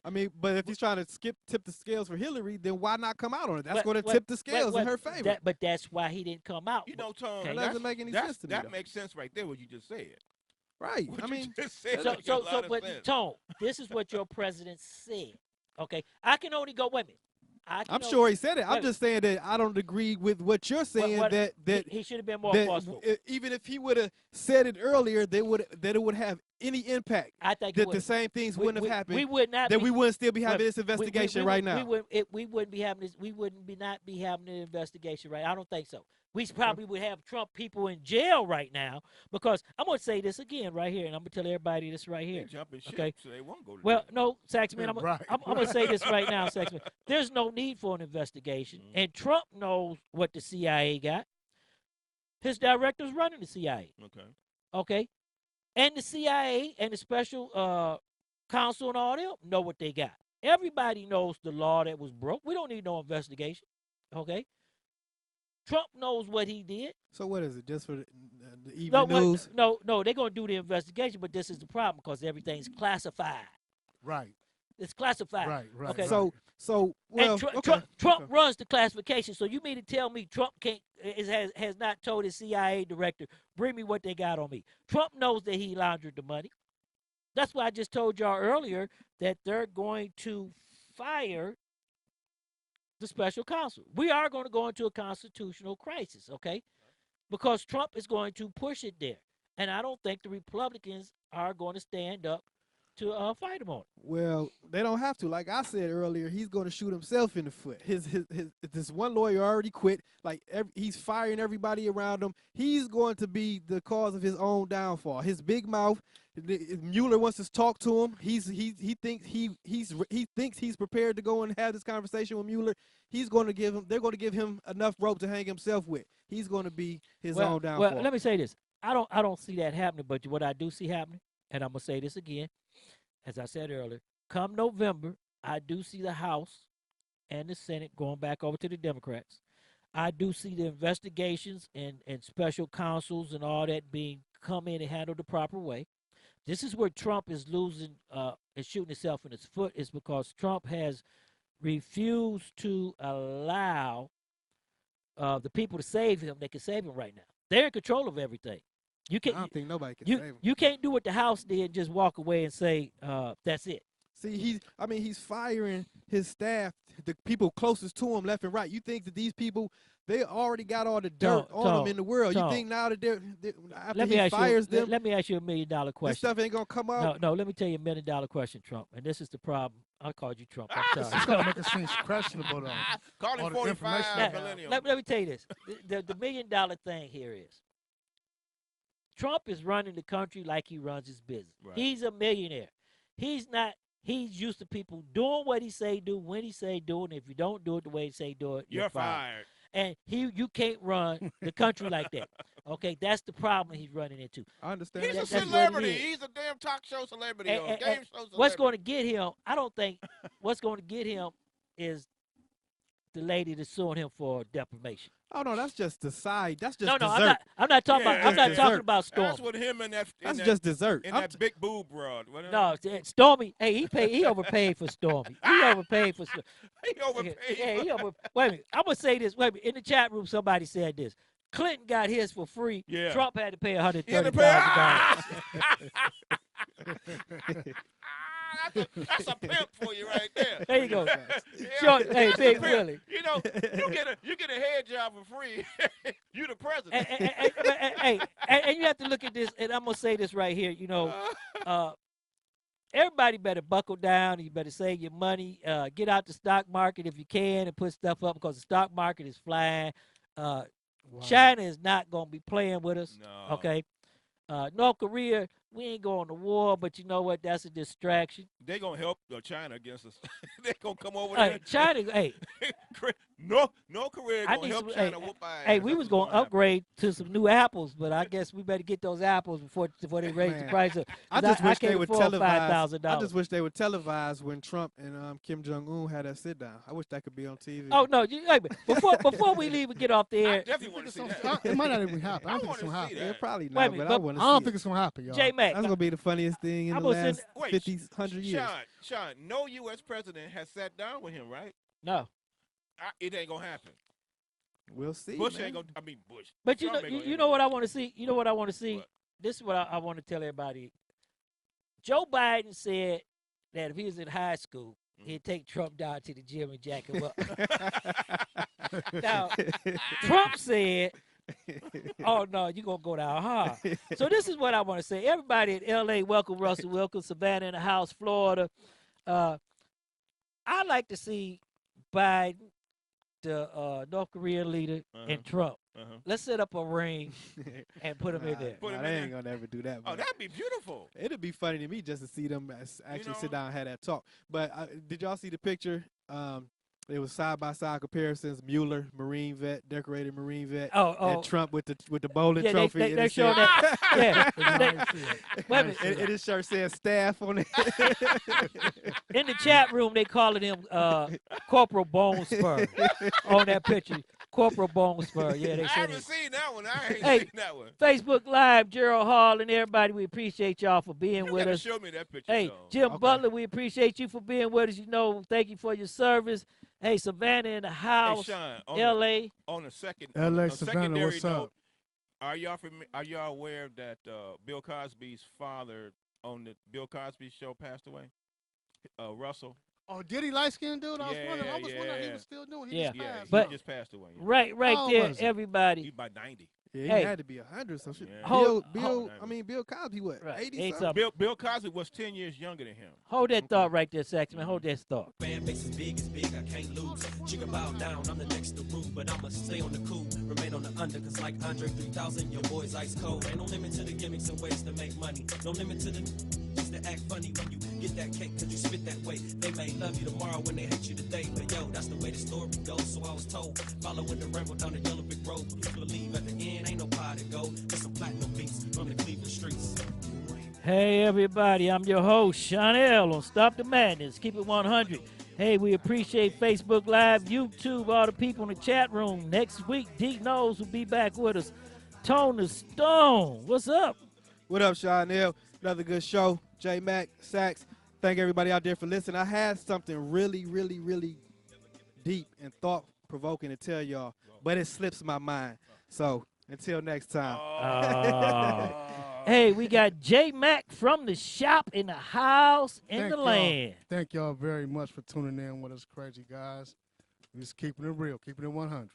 I mean, but if he's trying to tip the scales for Hillary, then why not come out on it? That's going to tip the scales in her favor. But that's why he didn't come out. You know, Tom, that doesn't make any sense to me. That makes sense right there, what you just said. Right. What I mean, you just said but Tone, this is what your president said. Okay, I can only go. Wait a minute. I'm sure he said it. I'm just saying that I don't agree with what you're saying. That he should have been more forceful. Even if he would have said it earlier, that it would have any impact. I think that the same things wouldn't have happened. We would not. That we wouldn't still be having this investigation right now. We wouldn't be having this. We wouldn't not be having an investigation right. I don't think so. We probably would have Trump people in jail right now because I'm going to say this again right here, and I'm going to tell everybody this right here. Okay, so they won't go to well, no, Saxman, I'm going to say this right now, Saxman. There's no need for an investigation, and Trump knows what the CIA got. His director's running the CIA. Okay, and the CIA and the special counsel and all them know what they got. Everybody knows the law that was broke. We don't need no investigation. Okay. Trump knows what he did. So what is it? Just for the evening news? No, they're going to do the investigation, but this is the problem because everything's classified. Right. It's classified. Right. Okay. So well, Trump runs the classification. So you mean to tell me Trump has not told his CIA director, bring me what they got on me? Trump knows that he laundered the money. That's why I just told y'all earlier that they're going to fire the special counsel. We are going to go into a constitutional crisis, okay? Because Trump is going to push it there. And I don't think the Republicans are going to stand up to fight him on it. Well, they don't have to. Like I said earlier, he's going to shoot himself in the foot. This one lawyer already quit. Like he's firing everybody around him. He's going to be the cause of his own downfall. His big mouth. Mueller wants to talk to him. He thinks he's prepared to go and have this conversation with Mueller. They're going to give him enough rope to hang himself with. He's going to be his own downfall. Well, let me say this. I don't see that happening, but what I do see happening, and I'm going to say this again, as I said earlier, come November, I do see the House and the Senate going back over to the Democrats. I do see the investigations and special counsels and all that being come in and handled the proper way. This is where Trump is losing and shooting himself in his foot, is because Trump has refused to allow the people to save him. They can save him right now. They're in control of everything. I don't think nobody can save him. You can't do what the House did and just walk away and say, that's it. See, he's firing his staff, the people closest to him left and right. You think that these people, they already got all the dirt on them in the world. You think now that after he fires them. Let me ask you $1 million question. This stuff ain't going to come out? No, let me tell you $1 million question, Trump. And this is the problem. I called you Trump. I'm sorry. It's going to make us seem questionable, though. Call him 45 millennial. Let me tell you this. The $1 million thing here is, Trump is running the country like he runs his business. Right. He's a millionaire. He's not. He's used to people doing what he say do when he say do it. And if you don't do it the way he say do it, you're fired. And you can't run the country like that. Okay, that's the problem he's running into. I understand. He's a celebrity. He's a damn talk show celebrity. Game show celebrity. What's going to get him? I don't think what's going to get him is the lady that's suing him for defamation. Oh no, that's just the side. That's just no. Dessert. I'm not talking about. I'm not talking about Stormy. That's what him and that. That's just dessert. And that big boob broad. No, Stormy. Hey, he overpaid for Stormy. He overpaid for. He overpaid. Yeah, wait a minute. I'm gonna say this. Wait a minute. In the chat room, somebody said this. Clinton got his for free. Yeah. Trump had to pay $130,000. That's a pimp for you right there. There you go. Hey, Big Willie. You know, you get a head job for free. You the president. And you have to look at this, and I'm gonna say this right here. You know, everybody better buckle down. You better save your money. Get out the stock market if you can and put stuff up, because the stock market is flying. China is not gonna be playing with us. No. Okay. North Korea, we ain't going to war, but you know what? That's a distraction. They gonna help China against us. They gonna come over there. China, North Korea gonna help China whoop our ass. Hey, we was gonna upgrade to some new apples, but I guess we better get those apples before they raise the price up. I just wish they would televise. I just wish they would televise when Trump and Kim Jong-un had that sit down. I wish that could be on TV. Oh no! Before we leave and get off the air, I definitely want to see that. It might not even happen. I don't think it's gonna happen. Yeah, probably not. But I want to see. I don't think it's gonna happen, y'all. J-Mac, that's gonna be the funniest thing in the last 50, 100 years. Shawn, no U.S. president has sat down with him, right? No. It ain't gonna happen. We'll see. Bush ain't gonna. I mean, Bush. But you know what I want to see. You know what I want to see. What? This is what I want to tell everybody. Joe Biden said that if he was in high school, he'd take Trump down to the gym and jack him up. Now, Trump said, oh, no, you're going to go down hard. So this is what I want to say. Everybody in L.A., welcome Russell, welcome Savannah in the house, Florida. I'd like to see Biden, the North Korean leader, and Trump. Let's set up a ring and put them in there. They ain't going to ever do that. Oh, that'd be beautiful. It'd be funny to me just to see them actually sit down and have that talk. But did y'all see the picture? It was side-by-side comparisons. Mueller, Marine vet, decorated Marine vet, and Trump with the bowling trophy. They showed that. And his shirt says staff on it. In the chat room, they calling him Corporal Bone Spur on that picture. Corporal Bone Spur. Yeah, they I haven't seen that one. I ain't seen that one. Facebook Live, Gerald Hall and everybody, we appreciate y'all for being with us. Show me that picture. Hey, Jim Butler, we appreciate you for being with us. Thank you for your service. Hey, Savannah in the house, hey, Sean, L.A. On the second, L.A. On Savannah, what's note, up? Are y'all aware that Bill Cosby's father on the Bill Cosby show passed away? Russell. Oh, did he light-skinned dude? I was wondering he was still doing. He just passed away. Right there, everybody. He's about 90. Yeah, he had to be 100 or some shit. Bill Cosby, what, 80 something? Bill Cosby was 10 years younger than him. Hold that thought right there, Saxman. Hold that thought. Fan base is big, I can't lose. She can bow down, I'm the next to rule, but I'ma stay on the cool, remain on the under, cause like Andre 3000, your boy's ice cold. Ain't no limit to the gimmicks and ways to make money. No limit to the just to act funny when you get that cake, cause you spit that way. They may love you tomorrow when they hate you today, but yo, that's the way the story goes. So I was told, following the ramble down the yellow brick road, people leave at the end, ain't no pie to go. Just some platinum beats from the Cleveland streets. Hey, everybody, I'm your host, Shawn L on Stop the Madness. Keep it 100. Hey, we appreciate Facebook Live, YouTube, all the people in the chat room. Next week, Deke Knowles will be back with us. Tony Stone, what's up? What up, Shawn L? Another good show. J Mac, Sax, thank everybody out there for listening. I had something really, really, really deep and thought-provoking to tell y'all, but it slips my mind. So until next time. Hey, we got J Mac from the shop in the house in the land. Thank y'all very much for tuning in with us, crazy guys. We're just keeping it real, keeping it 100.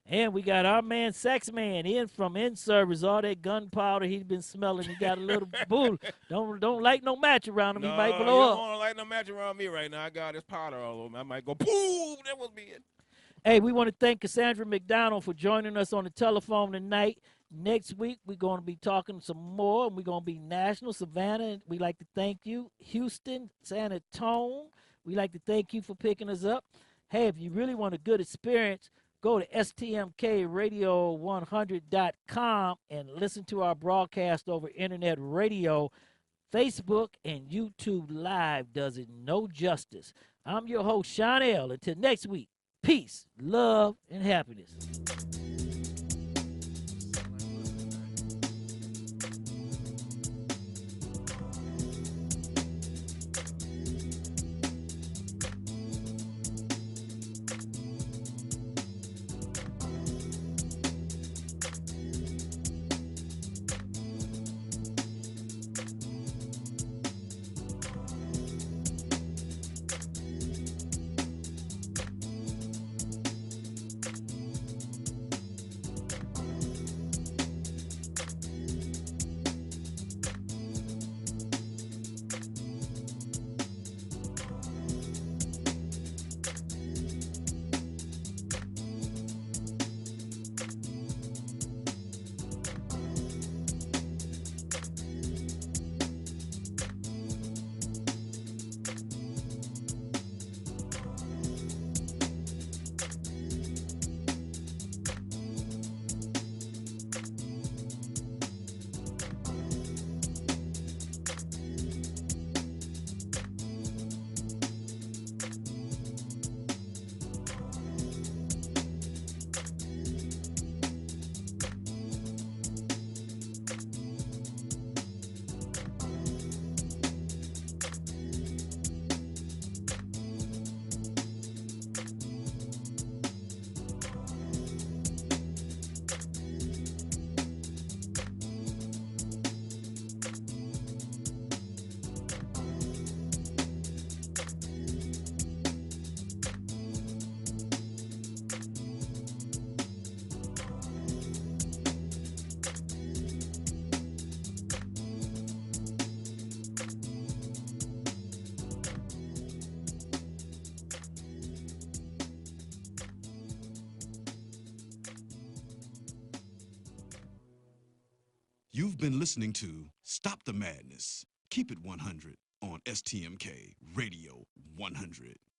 And we got our man Saxman in from in-service. All that gunpowder he's been smelling. He got a little bull. Don't light no match around him. He might blow up. I don't want to light no match around me right now. I got this powder all over me. I might go, boom, that was me. Hey, we want to thank Cassandra McDonald for joining us on the telephone tonight. Next week, we're going to be talking some more, and we're going to be national. Savannah, we'd like to thank you. Houston, San Antonio, we'd like to thank you for picking us up. Hey, if you really want a good experience, go to stmkradio100.com and listen to our broadcast over internet radio. Facebook and YouTube Live does it no justice. I'm your host, Shawn L. Until next week, peace, love, and happiness. You've been listening to Stop the Madness, Keep It 100 on STMK Radio 100.